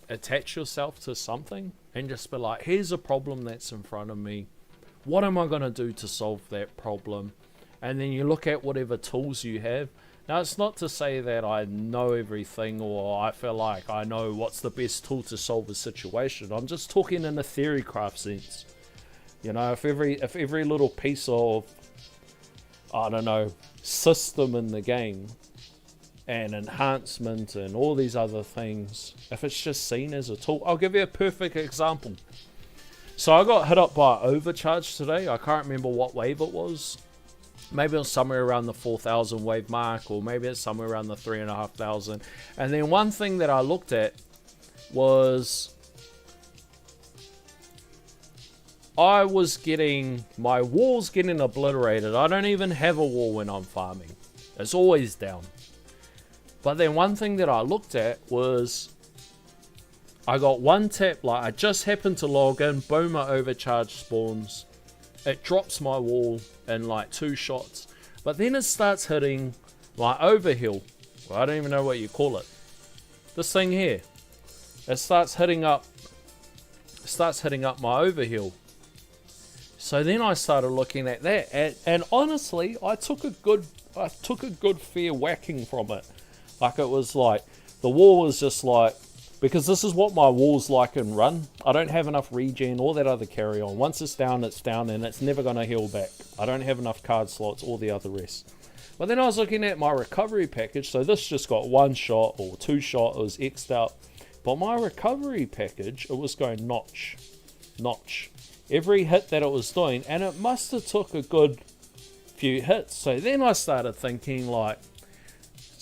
attach yourself to something and just be like, here's a problem that's in front of me. What am I going to do to solve that problem? And then you look at whatever tools you have. Now, it's not to say that I know everything or I feel like I know what's the best tool to solve a situation. I'm just talking in a theory craft sense. You know, if every little piece of, I don't know, system in the game and enhancement and all these other things, if it's just seen as a tool, I'll give you a perfect example. So I got hit up by overcharge today. I can't remember what wave it was. Maybe it was somewhere around the 4,000 wave mark, or maybe it's somewhere around the 3,500. And then one thing that I looked at was I was getting, my walls getting obliterated. I don't even have a wall when I'm farming. It's always down. But then one thing that I looked at was I got one tap, like I just happened to log in, boom, my overcharge spawns. It drops my wall in like 2 shots. But then it starts hitting my overhill. Well, I don't even know what you call it. This thing here. It starts hitting up my overhill. So then I started looking at that, and honestly, I took a good fair whacking from it. Like, it was like, the wall was just like, because this is what my wall's like in run. I don't have enough regen, all that other carry on. Once it's down, and it's never going to heal back. I don't have enough card slots, all the other rest. But then I was looking at my recovery package, so this just got 1 shot or 2 shot, it was X'd out. But my recovery package, it was going notch. Every hit that it was doing, and it must have took a good few hits. So then I started thinking, like,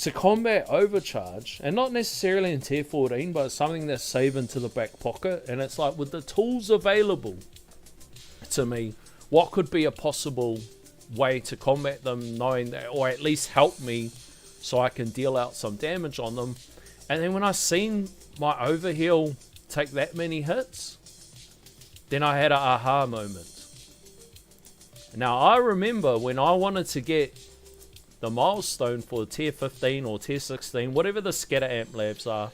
to combat overcharge, and not necessarily in tier 14, but something that's saving to the back pocket, and it's like, with the tools available to me, what could be a possible way to combat them, knowing that, or at least help me so I can deal out some damage on them. And then when I seen my overheal take that many hits, then I had an aha moment. Now I remember when I wanted to get the milestone for tier 15 or tier 16, whatever the scatter amp labs are,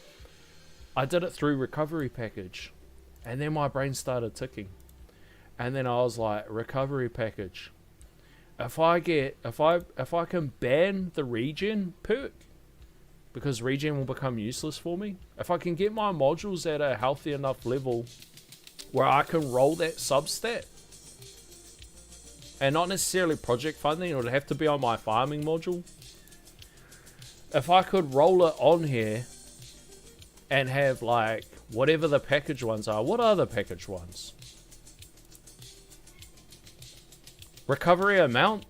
I did it through recovery package. And then my brain started ticking. And then I was like, recovery package. If I can ban the regen perk, because regen will become useless for me. If I can get my modules at a healthy enough level where I can roll that substat, and not necessarily project funding, it would have to be on my farming module. If I could roll it on here and have like whatever the package ones are. What are the package ones? Recovery amount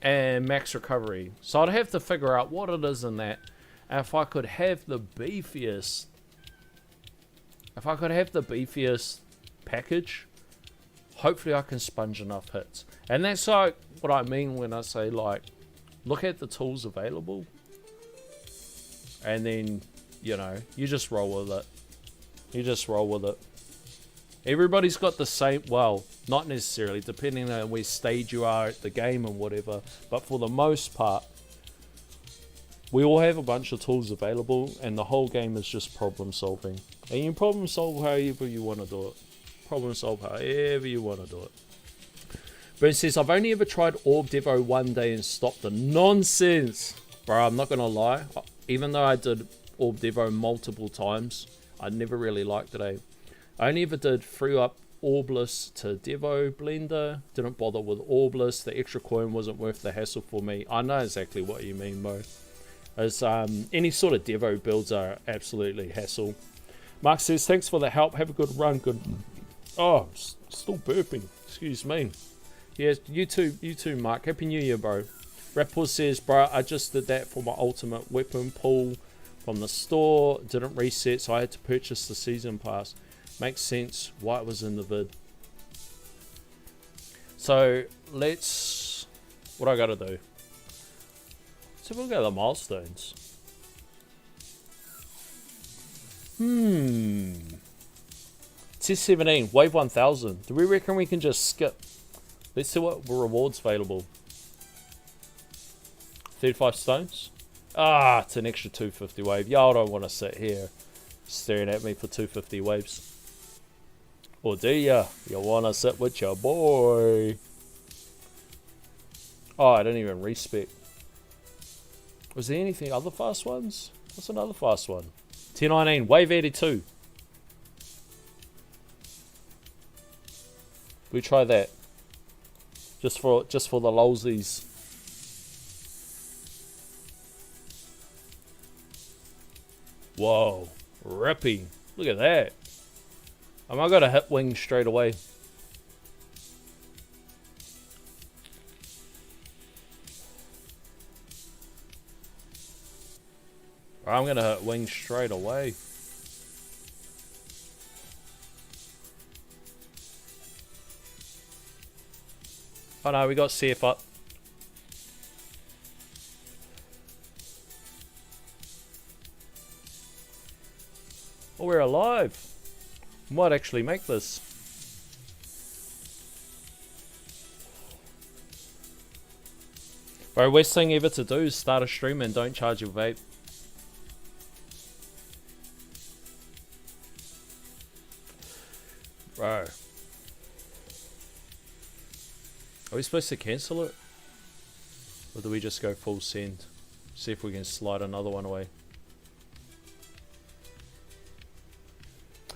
and max recovery. So I'd have to figure out what it is in that. And if I could have the beefiest package, hopefully I can sponge enough hits. And that's like what I mean when I say, like, look at the tools available, and then, you know, you just roll with it. Everybody's got the same, well, not necessarily, depending on where stage you are at the game and whatever, but for the most part, we all have a bunch of tools available, and the whole game is just problem solving. And you problem solve however you want to do it. Problem solve however you want to do it. But it says, I've only ever tried Orb Devo one day and stopped the nonsense. Bro, I'm not going to lie. Even though I did Orb Devo multiple times, I never really liked it, eh? I only ever did free up Orbless to Devo Blender. Didn't bother with Orbless. The extra coin wasn't worth the hassle for me. I know exactly what you mean, Mo. As any sort of Devo builds are absolutely hassle. Mark says, thanks for the help. Have a good run. Good. Oh, I'm still burping. Excuse me. Yes, you too, Mark. Happy New Year, bro. Rapport says, bro, I just did that for my ultimate weapon pull from the store. Didn't reset, so I had to purchase the season pass. Makes sense why it was in the vid. So let's, what I gotta do? So we'll go to the milestones. Test 17, wave 1000. Do we reckon we can just skip? Let's see what rewards available. 35 stones. Ah, it's an extra 250 wave. Y'all don't want to sit here staring at me for 250 waves. Or do ya? You want to sit with your boy? Oh, I didn't even respec. Was there anything other fast ones? What's another fast one? T19, wave 82. We try that. Just for the lolsies. Whoa, rippy. Look at that. Am I gonna hit wings straight away? I'm gonna hit wings straight away. Oh no, we got CF up. Oh, we're alive. Might actually make this. Bro, worst thing ever to do is start a stream and don't charge your vape. Bro. Are we supposed to cancel it? Or do we just go full send? See if we can slide another one away.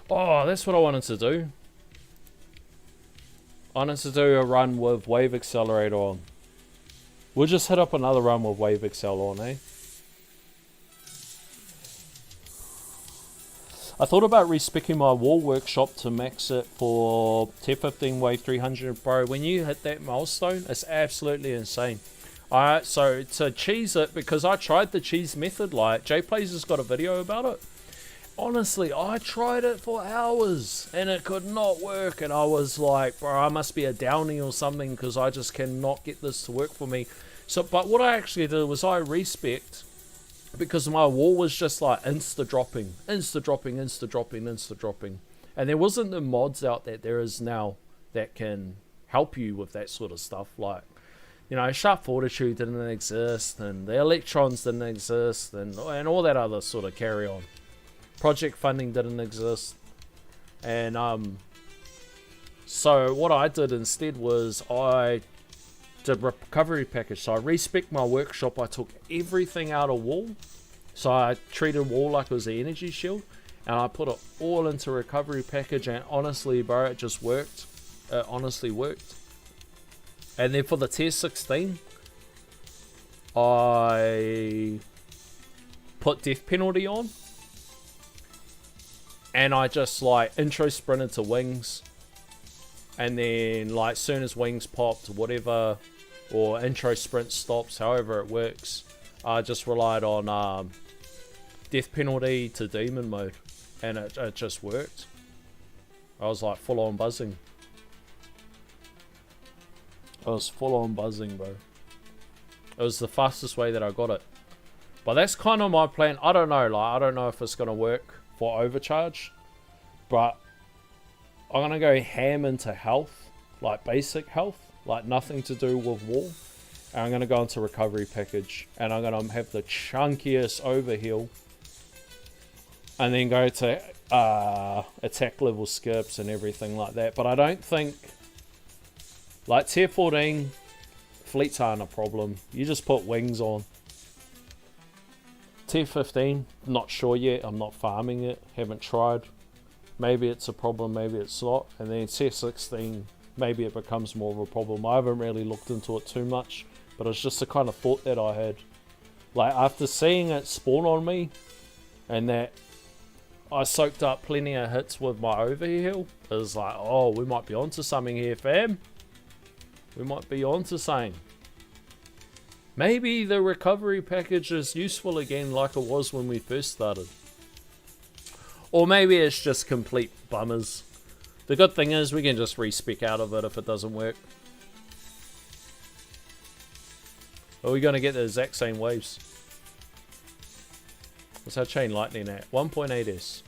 Oh, that's what I wanted to do. I wanted to do a run with Wave Accelerator on. We'll just hit up another run with Wave Accel on, eh? I thought about respecking my wall workshop to max it for tier 15 wave 300, bro. When you hit that milestone, it's absolutely insane. Alright, so to cheese it, because I tried the cheese method, like, JPlays has got a video about it. Honestly, I tried it for hours and it could not work. And I was like, bro, I must be a downy or something because I just cannot get this to work for me. So, but what I actually did was I respect because my wall was just like insta dropping. And there wasn't the mods out there is now that can help you with that sort of stuff. Like, you know, Sharp Fortitude didn't exist and the Electrons didn't exist and all that other sort of carry on. Project funding didn't exist. And so what I did instead was I did a recovery package. So I respec my workshop. I took everything out of wall. So I treated wall like it was the energy shield. And I put it all into recovery package. And honestly, bro, it just worked. It honestly worked. And then for the tier 16, I put death penalty on. And I just like intro sprinted to wings. And then like soon as wings popped, whatever, or intro sprint stops, however it works, I just relied on death penalty to demon mode. And it just worked. I was like full on buzzing. I was full on buzzing, bro. It was the fastest way that I got it. But that's kind of my plan. I don't know, like I don't know if it's gonna work for overcharge, but I'm gonna go ham into health, like basic health, like nothing to do with wall. And I'm gonna go into recovery package, and I'm gonna have the chunkiest overheal, and then go to attack level skips and everything like that. But I don't think, like tier 14, fleets aren't a problem. You just put wings on. Tier 15, not sure yet. I'm not farming it. Haven't tried. Maybe it's a problem, maybe it's not. And then tier 16, maybe it becomes more of a problem. I haven't really looked into it too much, but it's just the kind of thought that I had. Like after seeing it spawn on me, and that I soaked up plenty of hits with my overheal, it was like, oh, we might be onto something here, fam. We might be onto something. Maybe the recovery package is useful again like it was when we first started. Or maybe it's just complete bummers. The good thing is we can just respec out of it if it doesn't work. Are we going to get the exact same waves? What's our chain lightning at? 1.8s.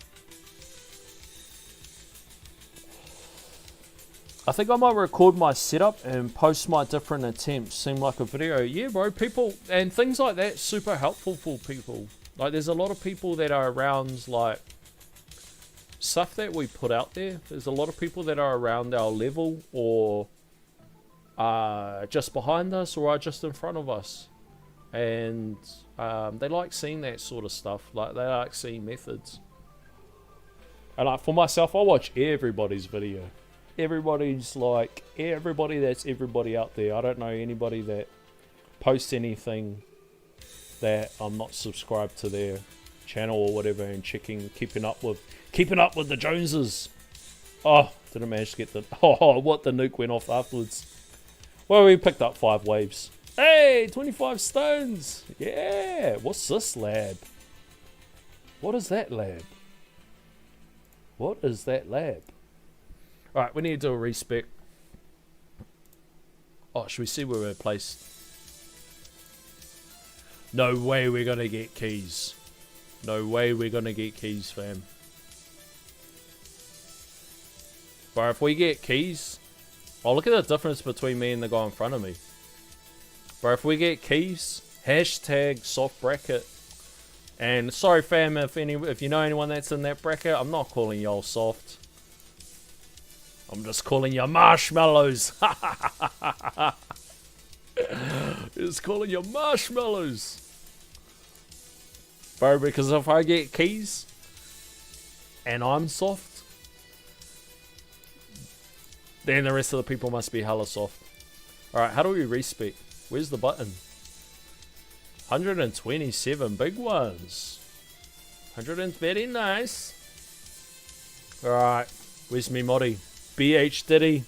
I think I might record my setup and post my different attempts. Seem like a video. Yeah, bro, people, and things like that, super helpful for people. Like, there's a lot of people that are around, like, stuff that we put out there. There's a lot of people that are around our level, or just behind us, or are just in front of us. And they like seeing that sort of stuff. Like, they like seeing methods. And like, for myself, I watch everybody's video. Everybody's like, everybody that's everybody out there. I don't know anybody that posts anything that I'm not subscribed to their channel or whatever, and keeping up with the Joneses. Oh, didn't manage to get the, oh, what, the nuke went off afterwards. Well, we picked up 5 waves. Hey, 25 stones. Yeah, what's this lab? What is that lab? What is that lab? Alright, we need to do a respec. Oh, should we see where we're placed? No way we're gonna get keys. No way we're gonna get keys, fam. But if we get keys... Oh, look at the difference between me and the guy in front of me. But if we get keys, hashtag soft bracket. And sorry fam, if you know anyone that's in that bracket, I'm not calling y'all soft. I'm just calling you marshmallows. Just calling you marshmallows. Bro, because if I get keys and I'm soft, then the rest of the people must be hella soft. Alright, how do we respec? Where's the button? 127 big ones. 100 very nice. Alright, where's me moddy? BH Diddy.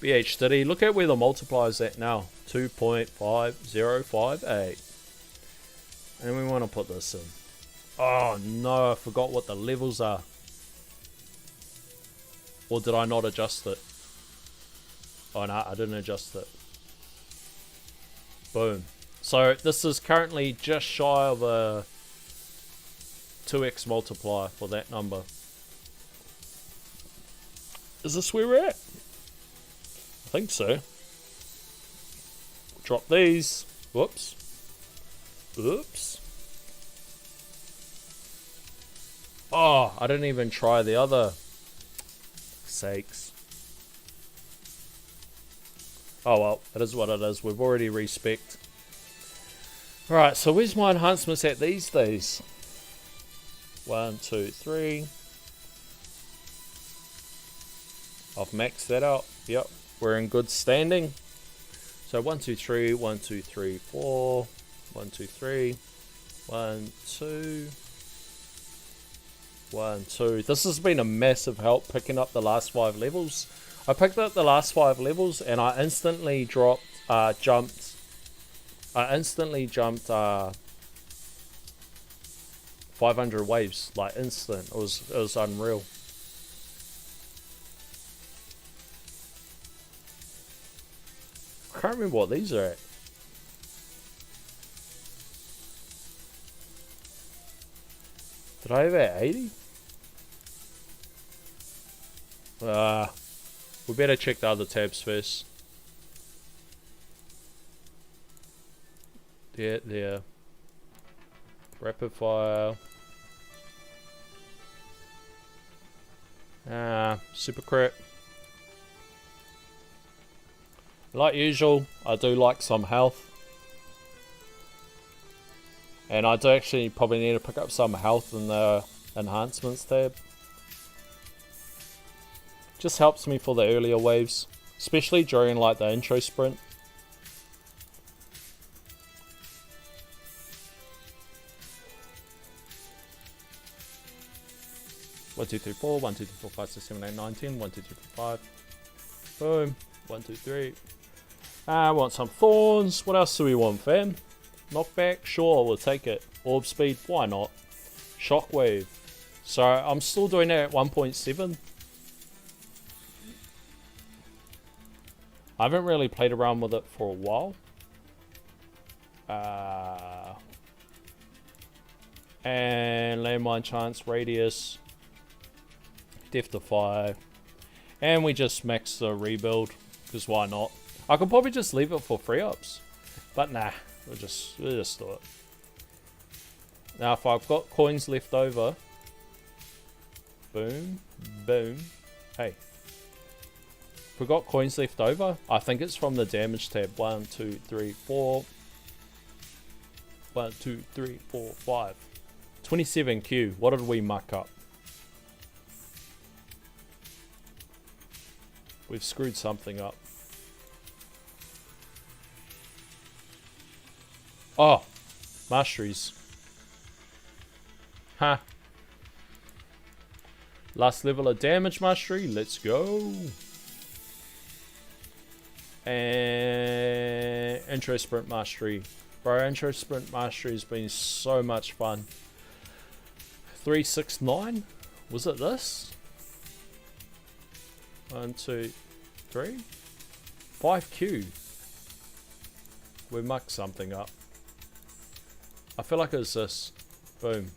BH Diddy. Look at where the multiplier's at now. 2.5058. And we want to put this in. Oh no, I forgot what the levels are. Or did I not adjust it? Oh no, I didn't adjust it. Boom. So this is currently just shy of a 2x multiplier for that number. Is this where we're at? I think so. Drop these. Whoops. Oops. Oh, I didn't even try the other. Sakes. Oh well, it is what it is. We've already respec'd. Alright, so where's my enhancements at these days? 1, 2, 3. I've maxed that out. Yep, we're in good standing. So 1, 2, 3, 1, 2, 3, 4. 1, 2, 3. 1, 2. 1, 2. This has been a massive help picking up the last 5 levels. I picked up the last 5 levels and I instantly jumped 500 waves, like instant. It was unreal. I can't remember what these are at. Did I have at 80? We better check the other tabs first. There. Rapid fire. Super crit. Like usual, I do like some health. And I do actually probably need to pick up some health in the enhancements tab. Just helps me for the earlier waves, especially during like the intro sprint. One, 2, 3, 4. 1, 2, 3, 4, 5, 6, 7, 8, 9, 10. 1, 2, 3, 4, 5. Boom. 1, 2, 3. I want some thorns. What else do we want, fam? Knockback? Sure, we'll take it. Orb speed? Why not? Shockwave. So I'm still doing it at 1.7. I haven't really played around with it for a while. And landmine chance, radius, death defy, and we just max the rebuild because why not? I could probably just leave it for free ups, but nah, we'll just do it. Now if I've got coins left over, boom, boom, hey. If we've got coins left over, I think it's from the damage tab. 1, 2, 3, 4. 1, 2, 3, 4, 5. 27Q. What did we muck up? We've screwed something up. Oh, masteries. Ha. Last level of damage mastery. Let's go. And intro sprint mastery. Bro, intro sprint mastery has been so much fun. 369? Was it this? 1, 2, 3? 5Q. We mucked something up. I feel like it was this. Boom.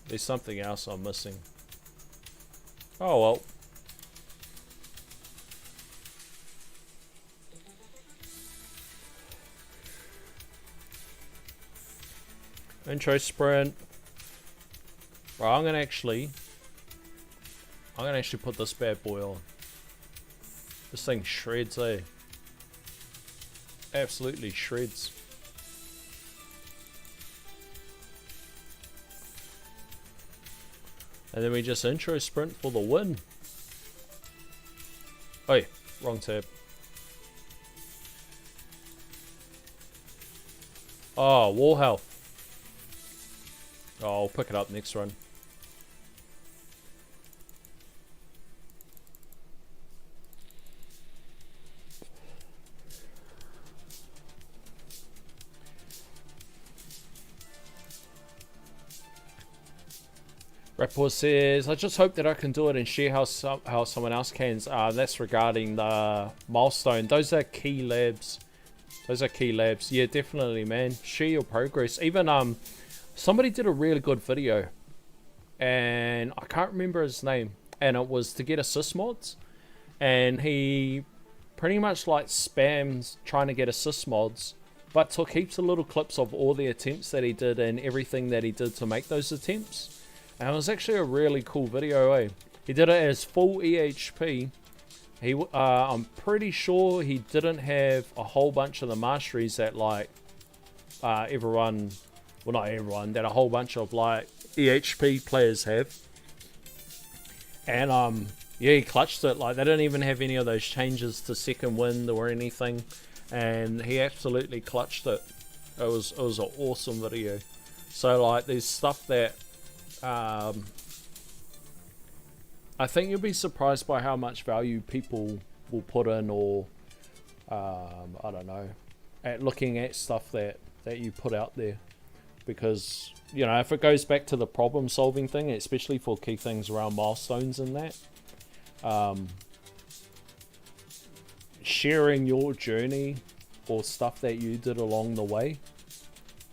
There's something else I'm missing. Oh well. Intro sprint. Bro, I'm gonna actually put this bad boy on. This thing shreds, eh? Absolutely shreds. And then we just intro sprint for the win. Oh, yeah, wrong tab. Oh, wall health. Oh, I'll pick it up next run. Rapport says, I just hope that I can do it and share how someone else can. That's regarding the milestone. Those are key labs. Those are key labs. Yeah, definitely, man. Share your progress. Even somebody did a really good video, and I can't remember his name, and it was to get assist mods, and he pretty much like spams trying to get assist mods, but took heaps of little clips of all the attempts that he did and everything that he did to make those attempts. And it was actually a really cool video, eh? He did it as full EHP. I'm pretty sure he didn't have a whole bunch of the masteries that like everyone, well not everyone, that a whole bunch of like EHP players have. And yeah, he clutched it. Like they didn't even have any of those changes to second wind or anything, and he absolutely clutched it. It was an awesome video. So like there's stuff that I think you'll be surprised by how much value people will put in, or I don't know, at looking at stuff that you put out there. Because, you know, if it goes back to the problem solving thing, especially for key things around milestones and that, sharing your journey or stuff that you did along the way,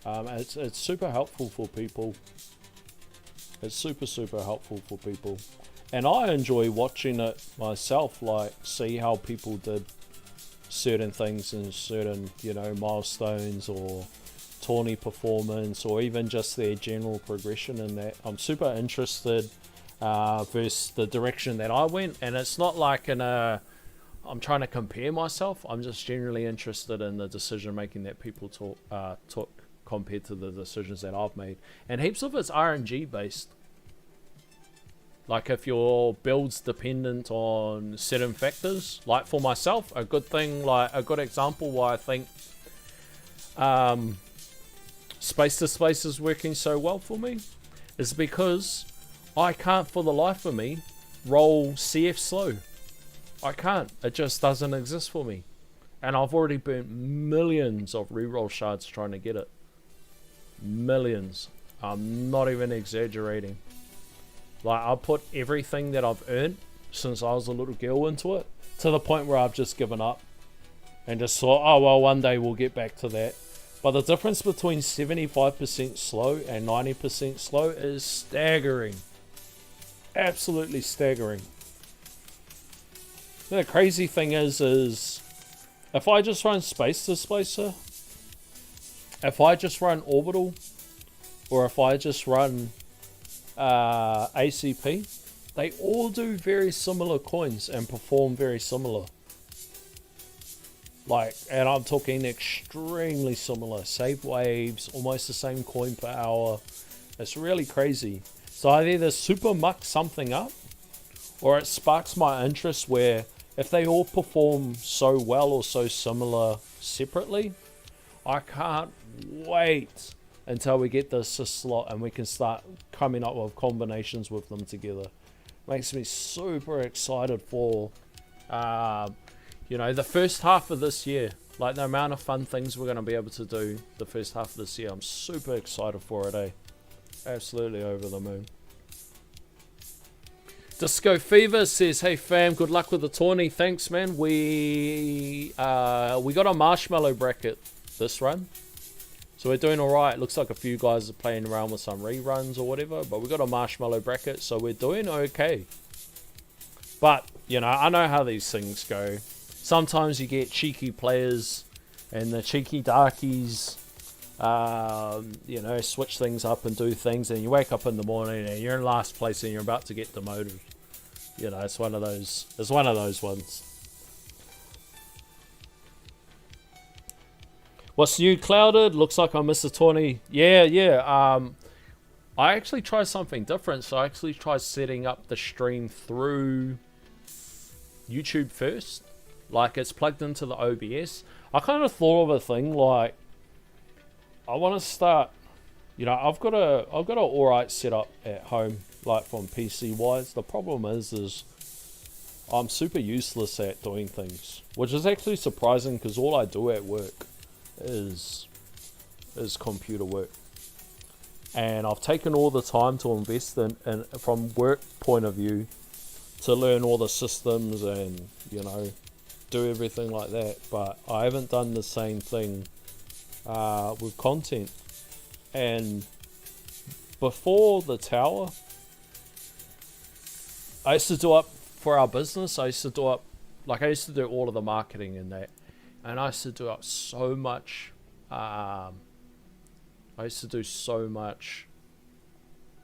it's super helpful for people. It's super helpful for people. And I enjoy watching it myself, like see how people did certain things in certain, you know, milestones or tourney performance, or even just their general progression in that. I'm super interested versus the direction that I went, and it's not like I'm trying to compare myself. I'm just generally interested in the decision making that people took compared to the decisions that I've made. And heaps of it's RNG based. Like if your build's dependent on certain factors, like for myself, a good thing, like a good example why I think Space to Space is working so well for me is because I can't for the life of me roll CF slow. I can't. It just doesn't exist for me. And I've already burnt millions of reroll shards trying to get it. Millions. I'm not even exaggerating. Like, I put everything that I've earned since I was a little girl into it, to the point where I've just given up and just thought, oh well, one day we'll get back to that. But the difference between 75% slow and 90% slow is staggering. Absolutely staggering. The crazy thing is if I just run Space Displacer, if I just run Orbital, or if I just run ACP, they all do very similar coins and perform very similar. Like, and I'm talking extremely similar. Save waves, almost the same coin per hour. It's really crazy. So I either super muck something up, or it sparks my interest where if they all perform so well or so similar separately, I can't wait until we get the assist slot and we can start coming up with combinations with them together. Makes me super excited for you know, the first half of this year. Like the amount of fun things we're going to be able to do the first half of this year. I'm super excited for it, eh? Absolutely over the moon. Disco Fever says, hey fam, good luck with the tourney. Thanks, man. We got a marshmallow bracket this run, so we're doing alright. Looks like a few guys are playing around with some reruns or whatever, but we got a marshmallow bracket, so we're doing okay. But, you know, I know how these things go. Sometimes you get cheeky players and the cheeky darkies, you know, switch things up and do things, and you wake up in the morning and you're in last place and you're about to get demoted. You know, it's one of those ones. What's new, Clouded? Looks like I missed the tourney. Yeah. I actually tried something different. So I actually tried setting up the stream through YouTube first. Like, it's plugged into the OBS. I kind of thought of a thing like, I want to start, you know, I've got a alright setup at home, like from PC wise. The problem is I'm super useless at doing things, which is actually surprising because all I do at work is computer work. And I've taken all the time to invest in from work point of view, to learn all the systems and, you know, do everything like that. But I haven't done the same thing with content. And before the tower, I used to do up for our business. I used to do up, like I used to do all of the marketing in that, and I used to do up so much. I used to do so much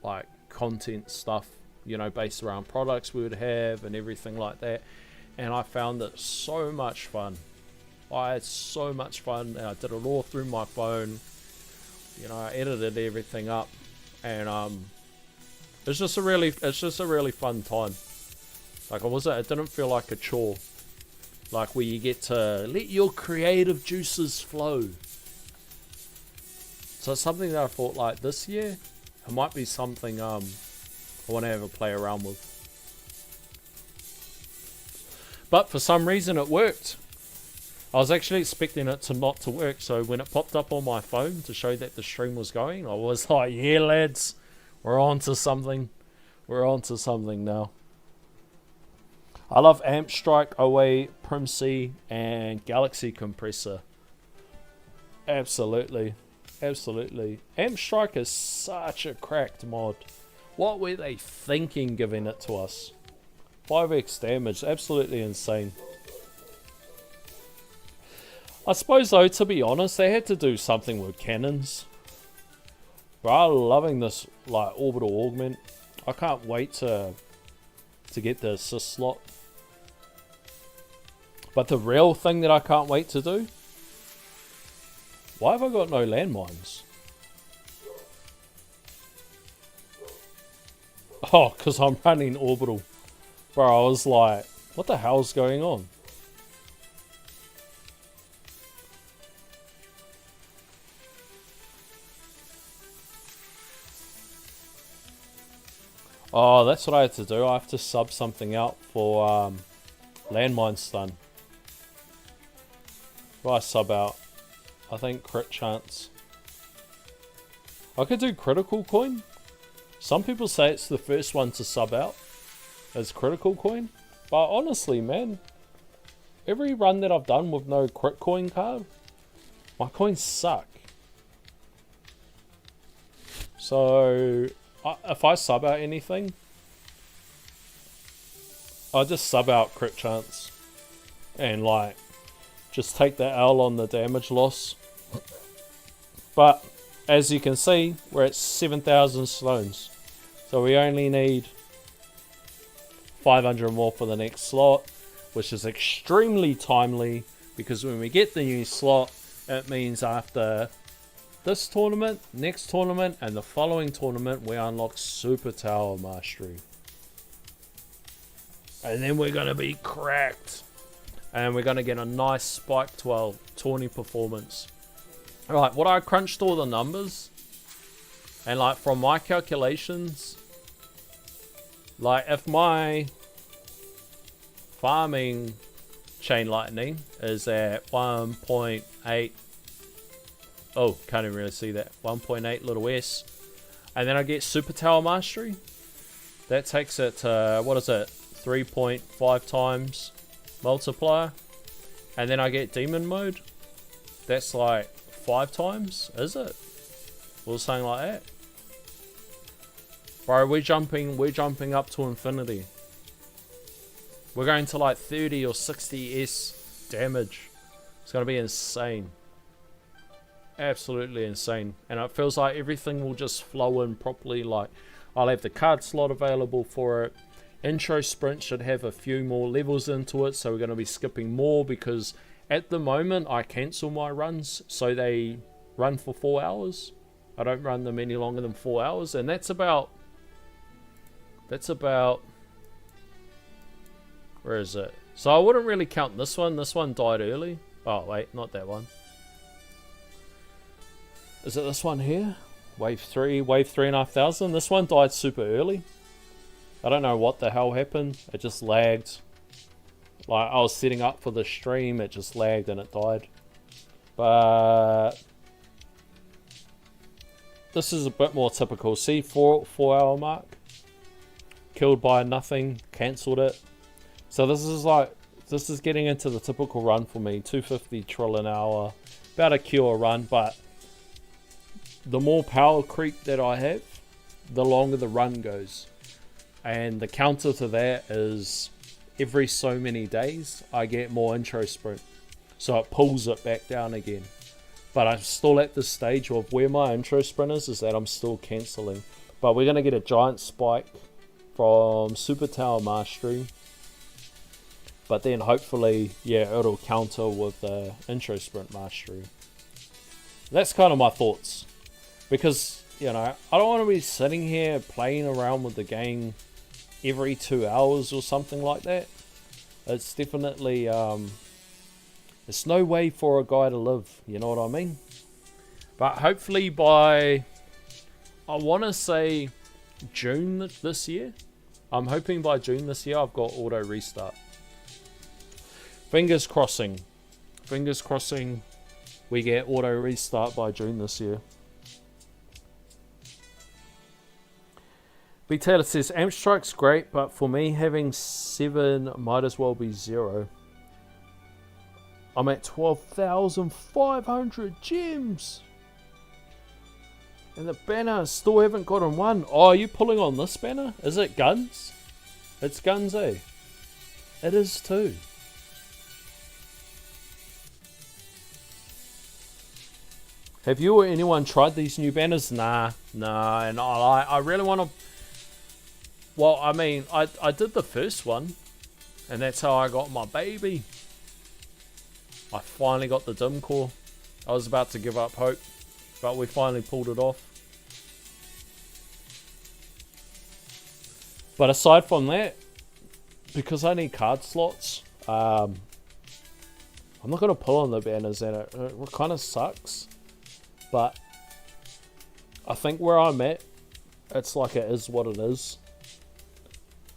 like content stuff, you know, based around products we would have and everything like that. And I found it so much fun. I had so much fun, and I did it all through my phone. You know, I edited everything up, and it's just a really fun time. Like it didn't feel like a chore. Like where you get to let your creative juices flow. So it's something that I thought, like, this year, it might be something I want to have a play around with. But for some reason it worked. I was actually expecting it to not to work, so when it popped up on my phone to show that the stream was going, I was like, yeah lads, we're on to something. We're on to something now. I love Amp Strike, OA, Primc, and Galaxy Compressor. Absolutely. Absolutely. Amp Strike is such a cracked mod. What were they thinking giving it to us? 5x damage, absolutely insane. I suppose though, to be honest, they had to do something with cannons. But I'm loving this like orbital augment. I can't wait to get the assist slot. But the real thing that I can't wait to do, why have I got no landmines? Oh, because I'm running orbital. Bro, I was like, what the hell's going on? Oh, that's what I had to do. I have to sub something out for landmine stun. What do I sub out? I think crit chance. I could do critical coin. Some people say it's the first one to sub out as critical coin. But honestly, man, every run that I've done with no crit coin card, my coins suck. So if I sub out anything, I just sub out crit chance and like just take the L on the damage loss. But as you can see, we're at 7,000 stones, so we only need 500 more for the next slot, which is extremely timely, because when we get the new slot, it means after this tournament, next tournament, and the following tournament, we unlock Super Tower Mastery. And then we're going to be cracked. And we're going to get a nice Spike 12 tourney performance. Alright, what I crunched all the numbers. And like from my calculations, like if my farming chain lightning is at 1.8. Oh, can't even really see that. 1.8 little s. And then I get Super Tower Mastery. That takes it to, what is it? 3.5 times multiplier. And then I get Demon Mode. That's like 5 times, is it? Or something like that. Bro, we're jumping up to infinity. We're going to like 30 or 60 S damage. It's going to be insane. Absolutely insane. And it feels like everything will just flow in properly. Like, I'll have the card slot available for it. Intro Sprint should have a few more levels into it, so we're going to be skipping more, because at the moment I cancel my runs so they run for 4 hours. I don't run them any longer than 4 hours, and that's about where is it? So I wouldn't really count this one. This one died early. Oh wait, not that one. Is it this one here? Wave 3,500. This one died super early. I don't know what the hell happened. It just lagged. Like, I was setting up for the stream, it just lagged and it died. But this is a bit more typical. See, 4 hour mark, killed by nothing, cancelled it. So this is getting into the typical run for me. 250 trill an hour, about a Q a run. But the more power creep that I have, the longer the run goes. And the counter to that is every so many days I get more intro sprint, so it pulls it back down again. But I'm still at this stage of where my intro sprint is that I'm still cancelling. But we're going to get a giant spike from Super Tower Mastery, but then hopefully, yeah, it'll counter with the intro sprint mastery. That's kind of my thoughts, because, you know, I don't want to be sitting here playing around with the game every 2 hours or something like that. It's definitely it's no way for a guy to live, you know what I mean? But hopefully by, I want to say June this year, I'm hoping by June this year I've got auto restart. Fingers crossing we get auto restart by June this year. B Taylor says, Amp Strike's great, but for me, having 7 might as well be 0. I'm at 12,500 gems. And the banner still haven't gotten one. Oh, are you pulling on this banner? Is it guns? It's guns, eh? It is too. Have you or anyone tried these new banners? Nah. And I really want to... Well, I mean, I did the first one, and that's how I got my baby. I finally got the dim core. I was about to give up hope, but we finally pulled it off. But aside from that, because I need card slots, I'm not going to pull on the banners, and it kind of sucks. But I think where I'm at, it's like it is what it is.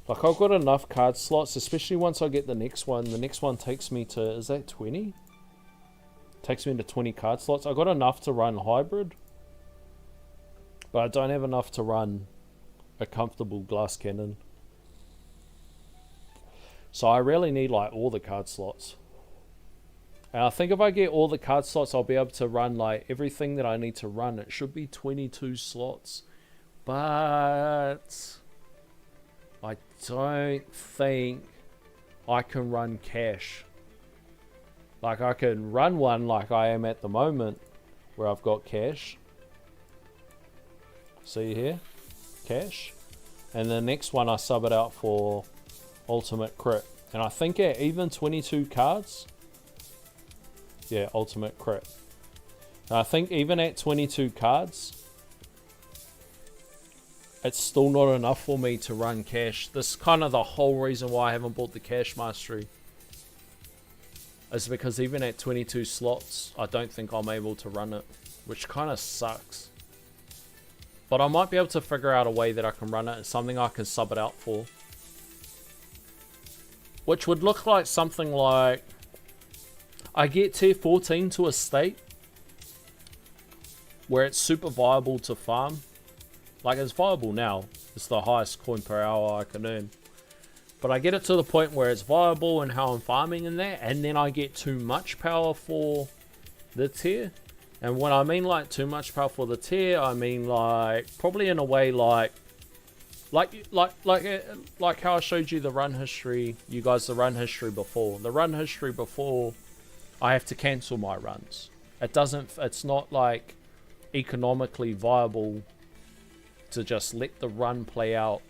Like, I've got enough card slots, especially once I get the next one. The next one takes me to, is that 20? Takes me into 20 card slots. I got enough to run hybrid, but I don't have enough to run a comfortable glass cannon. So I really need like all the card slots. And I think if I get all the card slots, I'll be able to run like everything that I need to run. It should be 22 slots, but I don't think I can run cash. Like, I can run one like I am at the moment, where I've got cash. See here? Cash. And the next one I sub it out for ultimate crit. And I think at even 22 cards, yeah, ultimate crit. And I think even at 22 cards, it's still not enough for me to run cash. This is kind of the whole reason why I haven't bought the cash mastery. Is because even at 22 slots, I don't think I'm able to run it, which kind of sucks. But I might be able to figure out a way that I can run it. It's something I can sub it out for. Which would look like something like, I get tier 14 to a state where it's super viable to farm. Like, it's viable now. It's the highest coin per hour I can earn. But I get it to the point where it's viable and how I'm farming in that, and then I get too much power for the tier. And when I mean like too much power for the tier, I mean like probably in a way like how I showed you the run history, you guys, the run history before. The run history before, I have to cancel my runs. It's not like economically viable to just let the run play out.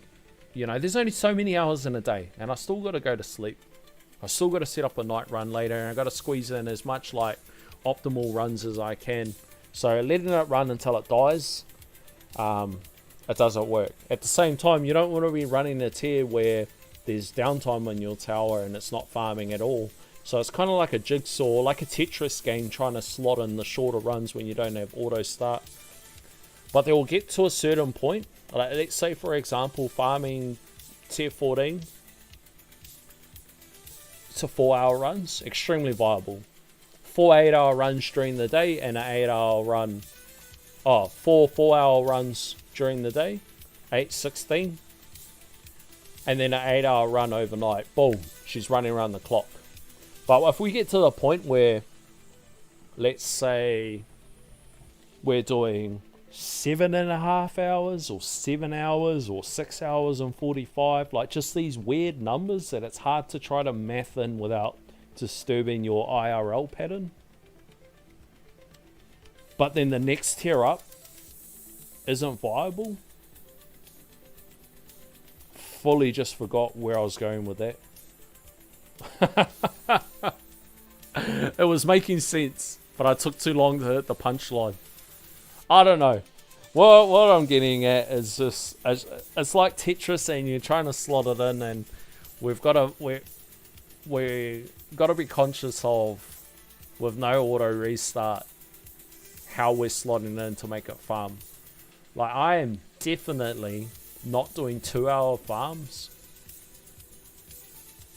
You know, there's only so many hours in a day, and I still got to go to sleep. I still got to set up a night run later, and I got to squeeze in as much like optimal runs as I can. So letting it run until it dies, it doesn't work. At the same time, you don't want to be running a tier where there's downtime on your tower and it's not farming at all. So it's kind of like a jigsaw, like a Tetris game, trying to slot in the shorter runs when you don't have auto start. But they will get to a certain point. Like, let's say, for example, farming tier 14 to 4 hour runs, extremely viable. 4 8-hour runs during the day and an 8-hour run four 4-hour runs during the day, 8, 16, and then an 8-hour run overnight. Boom, she's running around the clock. But if we get to the point where, let's say, we're doing 7.5 hours or 7 hours or 6 hours and 45, like just these weird numbers that it's hard to try to math in without disturbing your IRL pattern. But then the next tier up isn't viable. Fully just forgot where I was going with that. It was making sense, but I took too long to hit the punchline. I don't know. What I'm getting at is just, it's like Tetris, and you're trying to slot it in, and we've got to be conscious of, with no auto restart, how we're slotting in to make it farm. Like, I am definitely not doing 2-hour farms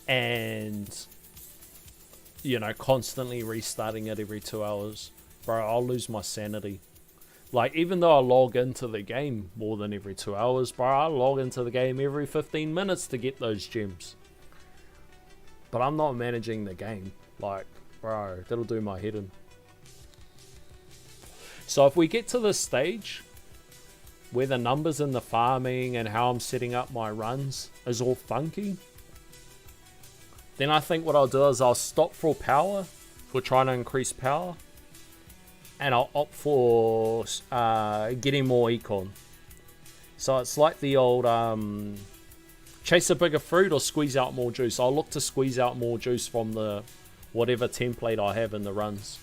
and, you know, constantly restarting it every 2 hours. Bro, I'll lose my sanity. Like, even though I log into the game more than every 2 hours, bro, I log into the game every 15 minutes to get those gems. But I'm not managing the game. Like, bro, that'll do my head in. So if we get to this stage where the numbers in the farming and how I'm setting up my runs is all funky, then I think what I'll do is I'll stop for power, for trying to increase power, and I'll opt for getting more econ. So it's like the old chase a bigger fruit or squeeze out more juice. I'll look to squeeze out more juice from the whatever template I have in the runs.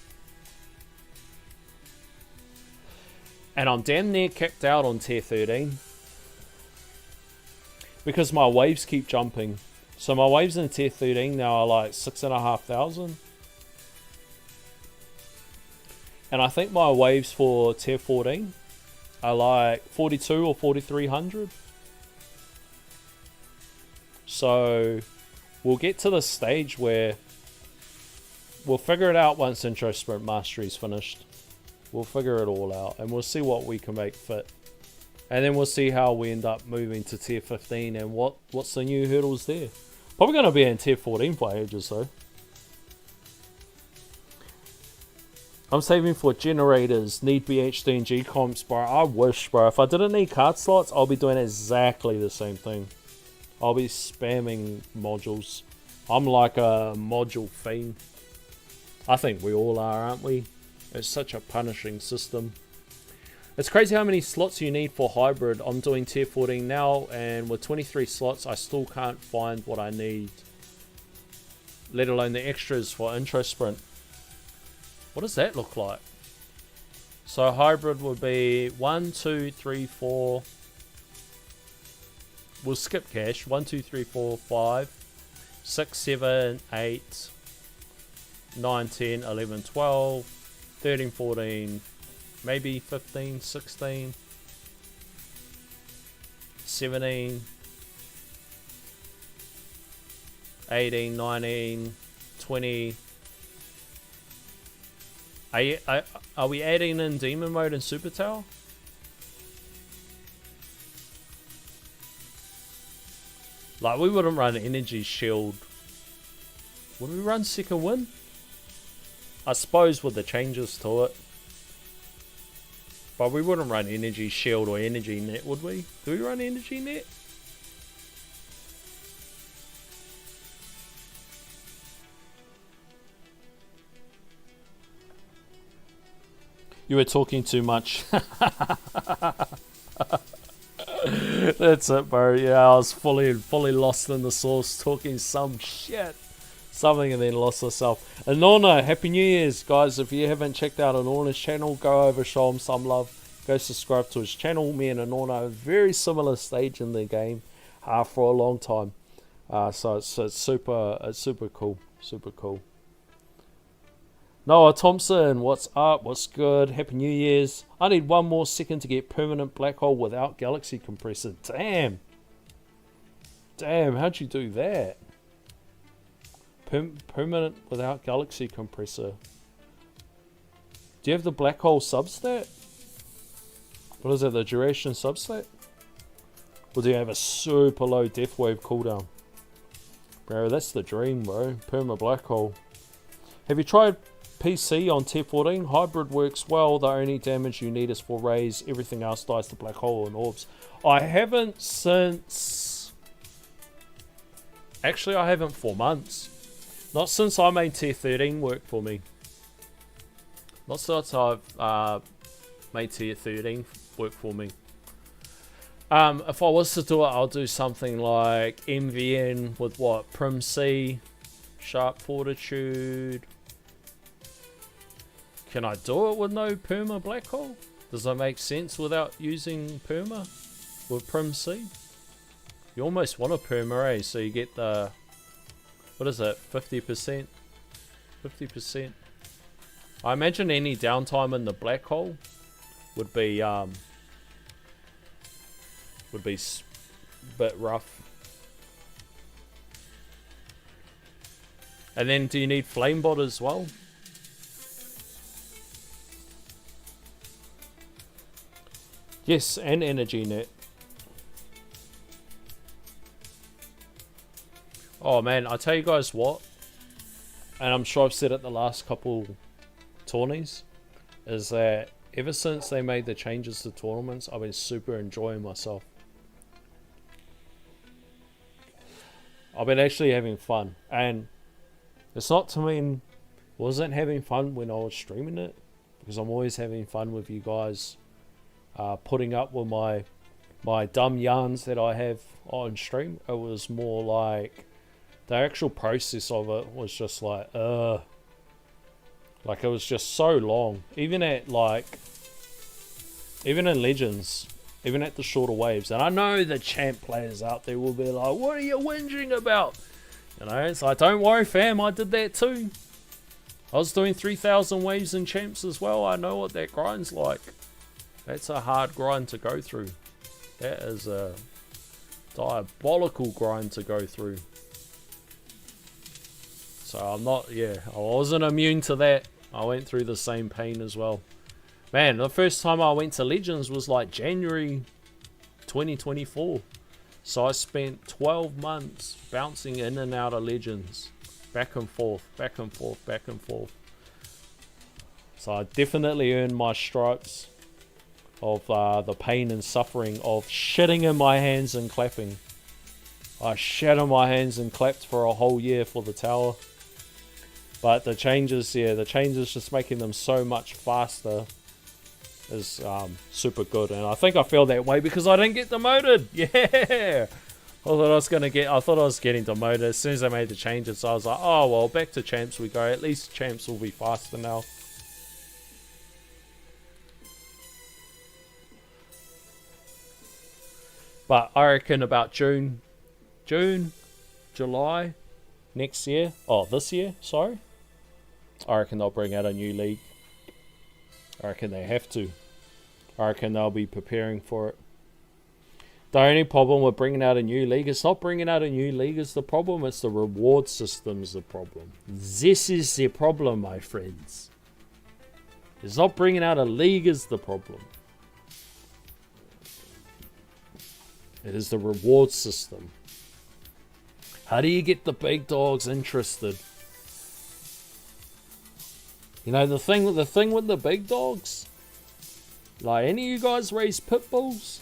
And I'm damn near capped out on tier 13 because my waves keep jumping. So my waves in tier 13 now are like 6,500. And I think my waves for tier 14 are like 42 or 4,300. So we'll get to the stage where we'll figure it out once Intro Sprint Mastery is finished. We'll figure it all out and we'll see what we can make fit. And then we'll see how we end up moving to tier 15 and what's the new hurdles there. Probably going to be in tier 14 for ages though. I'm saving for generators, need BHD and G comps, bro. I wish, bro. If I didn't need card slots, I'll be doing exactly the same thing. I'll be spamming modules. I'm like a module fiend. I think we all are, aren't we? It's such a punishing system. It's crazy how many slots you need for hybrid. I'm doing tier 14 now, and with 23 slots, I still can't find what I need. Let alone the extras for Intro Sprint. What does that look like? So hybrid would be 1, 2, 3, 4. We'll skip cash. 1, 2, 3, 4, 5, 6, 7, 8, 9, 10, 11, 12, 13, 14, maybe 15, 16, 17, 18, 19, 20. Are we adding in Demon Mode and Super Tower? Like, we wouldn't run Energy Shield. Would we run Second Wind? I suppose with the changes to it. But we wouldn't run Energy Shield or Energy Net, would we? Do we run Energy Net? You were talking too much. That's it, bro. Yeah, I was fully lost in the source, talking some shit. Something and then lost myself. Anona, Happy New Year's, guys. If you haven't checked out Anona's channel, go over, show him some love. Go subscribe to his channel. Me and Anona are very similar stage in the game for a long time. So it's super cool. Super cool. Noah Thompson, what's up? What's good? Happy New Year's. I need one more second to get permanent black hole without galaxy compressor. Damn. Damn, how'd you do that? Permanent without galaxy compressor. Do you have the black hole substat? What is it, the duration substat? Or do you have a super low death wave cooldown? Bro, that's the dream, bro. Perma black hole. Have you tried PC on Tier 14? Hybrid works well. The only damage you need is for rays. Everything else dies to black hole and orbs. I haven't since... Actually, I haven't for months. Not since I made Tier 13 work for me. Not since I've made Tier 13 work for me. If I was to do it, I'll do something like MVN with what? Prim C, Sharp Fortitude. Can I do it with no Perma Black Hole? Does that make sense without using Perma with Prim C? You almost want a Perma, eh? So you get the, what is it, 50%? 50%. I imagine any downtime in the Black Hole would be a bit rough. And then do you need Flamebot as well? Yes, and Energy Net. Oh man, I tell you guys what, and I'm sure I've said it the last couple tourneys, is that ever since they made the changes to tournaments, I've been super enjoying myself. I've been actually having fun, and it's not to mean wasn't having fun when I was streaming it, because I'm always having fun with you guys, putting up with my dumb yarns that I have on stream. It was more like the actual process of it was just like it was just so long. Even in Legends, even at the shorter waves. And I know the champ players out there will be like, what are you whinging about? You know, it's like, don't worry fam, I did that too. I was doing 3,000 waves in champs as well. I know what that grind's like. That's a hard grind to go through. That is a diabolical grind to go through. So I'm not, I wasn't immune to that. I went through the same pain as well. Man, the first time I went to Legends was like January 2024. So I spent 12 months bouncing in and out of Legends. Back and forth, back and forth, back and forth. So I definitely earned my stripes of the pain and suffering of shitting in my hands and clapping. I shat in my hands and clapped for a whole year for the tower. But the changes, the changes just making them so much faster is super good. And I think I feel that way because I didn't get demoted. Yeah! I thought I was getting demoted as soon as I made the changes. So I was like, oh well, back to champs we go. At least champs will be faster now. But I reckon about June, July next year. Oh, this year, sorry. I reckon they'll bring out a new league. I reckon they have to. I reckon they'll be preparing for it. The only problem with bringing out a new league, it's not bringing out a new league is the problem, it's the reward system's the problem. This is the problem, my friends. It's not bringing out a league is the problem. It is the reward system. How do you get the big dogs interested? You know, the thing with the big dogs, like any of you guys raise pit bulls?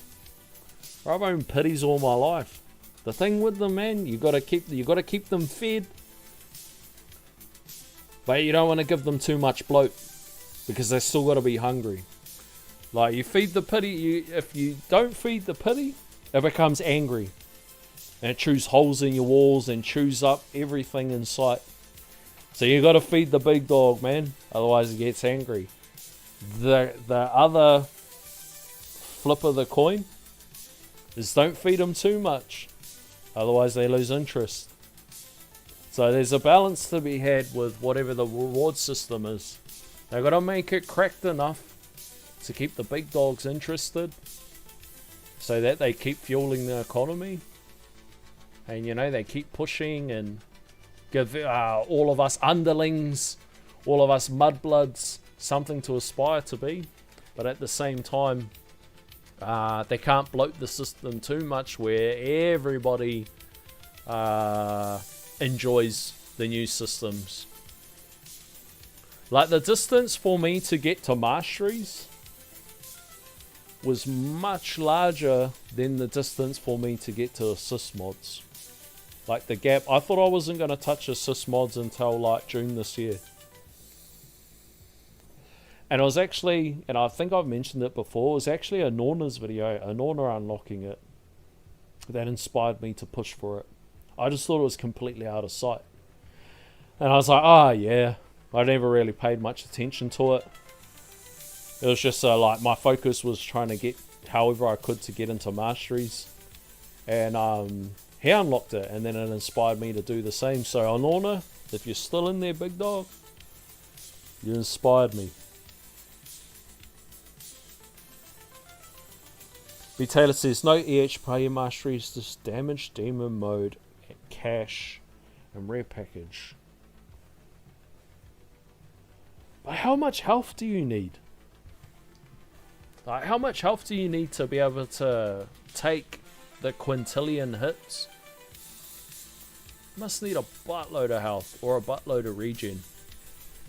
I've owned pitties all my life. The thing with them, man, you gotta keep them fed, but you don't want to give them too much bloat because they still gotta be hungry. Like you feed the pitty, if you don't feed the pitty, it becomes angry and it chews holes in your walls and chews up everything in sight. So you got to feed the big dog, man, otherwise it gets angry. The other flip of the coin is don't feed them too much, otherwise they lose interest. So there's a balance to be had with whatever the reward system is. They got to make it cracked enough to keep the big dogs interested, so that they keep fueling the economy, and you know they keep pushing and give all of us underlings, all of us mudbloods something to aspire to be, but at the same time They can't bloat the system too much where everybody enjoys the new systems. Like, the distance for me to get to masteries was much larger than the distance for me to get to assist mods. Like, the gap, I thought I wasn't going to touch assist mods until like June this year. And it was actually, and I think I've mentioned it before, it was actually a Norna's video, a Norna unlocking it, that inspired me to push for it. I just thought it was completely out of sight. And I was like, ah, yeah. I never really paid much attention to it. It was just like, my focus was trying to get however I could to get into masteries. And he unlocked it, and then it inspired me to do the same. So, Anorna, if you're still in there, big dog, you inspired me. B Taylor says, no EH player masteries, just damage, demon mode, cash, and rare package. But how much health do you need? Like, how much health do you need to be able to take the quintillion hits? You must need a buttload of health or a buttload of regen.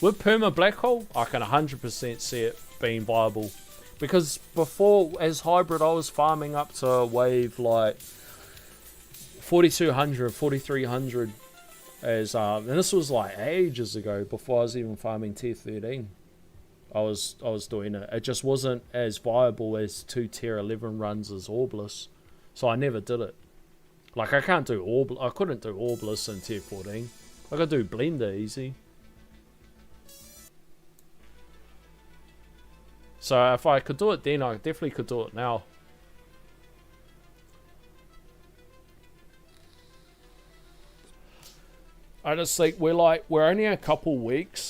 With Perma Black Hole, I can 100% see it being viable. Because before, as hybrid, I was farming up to wave like 4200, 4300 as and this was like ages ago, before I was even farming tier 13. I was doing it. It just wasn't as viable as 2 tier 11 runs as Orbliss, so I never did it. Like, I couldn't do Orbliss in tier 14. I could do Blender easy. So if I could do it then, I definitely could do it now. I just think we're only a couple weeks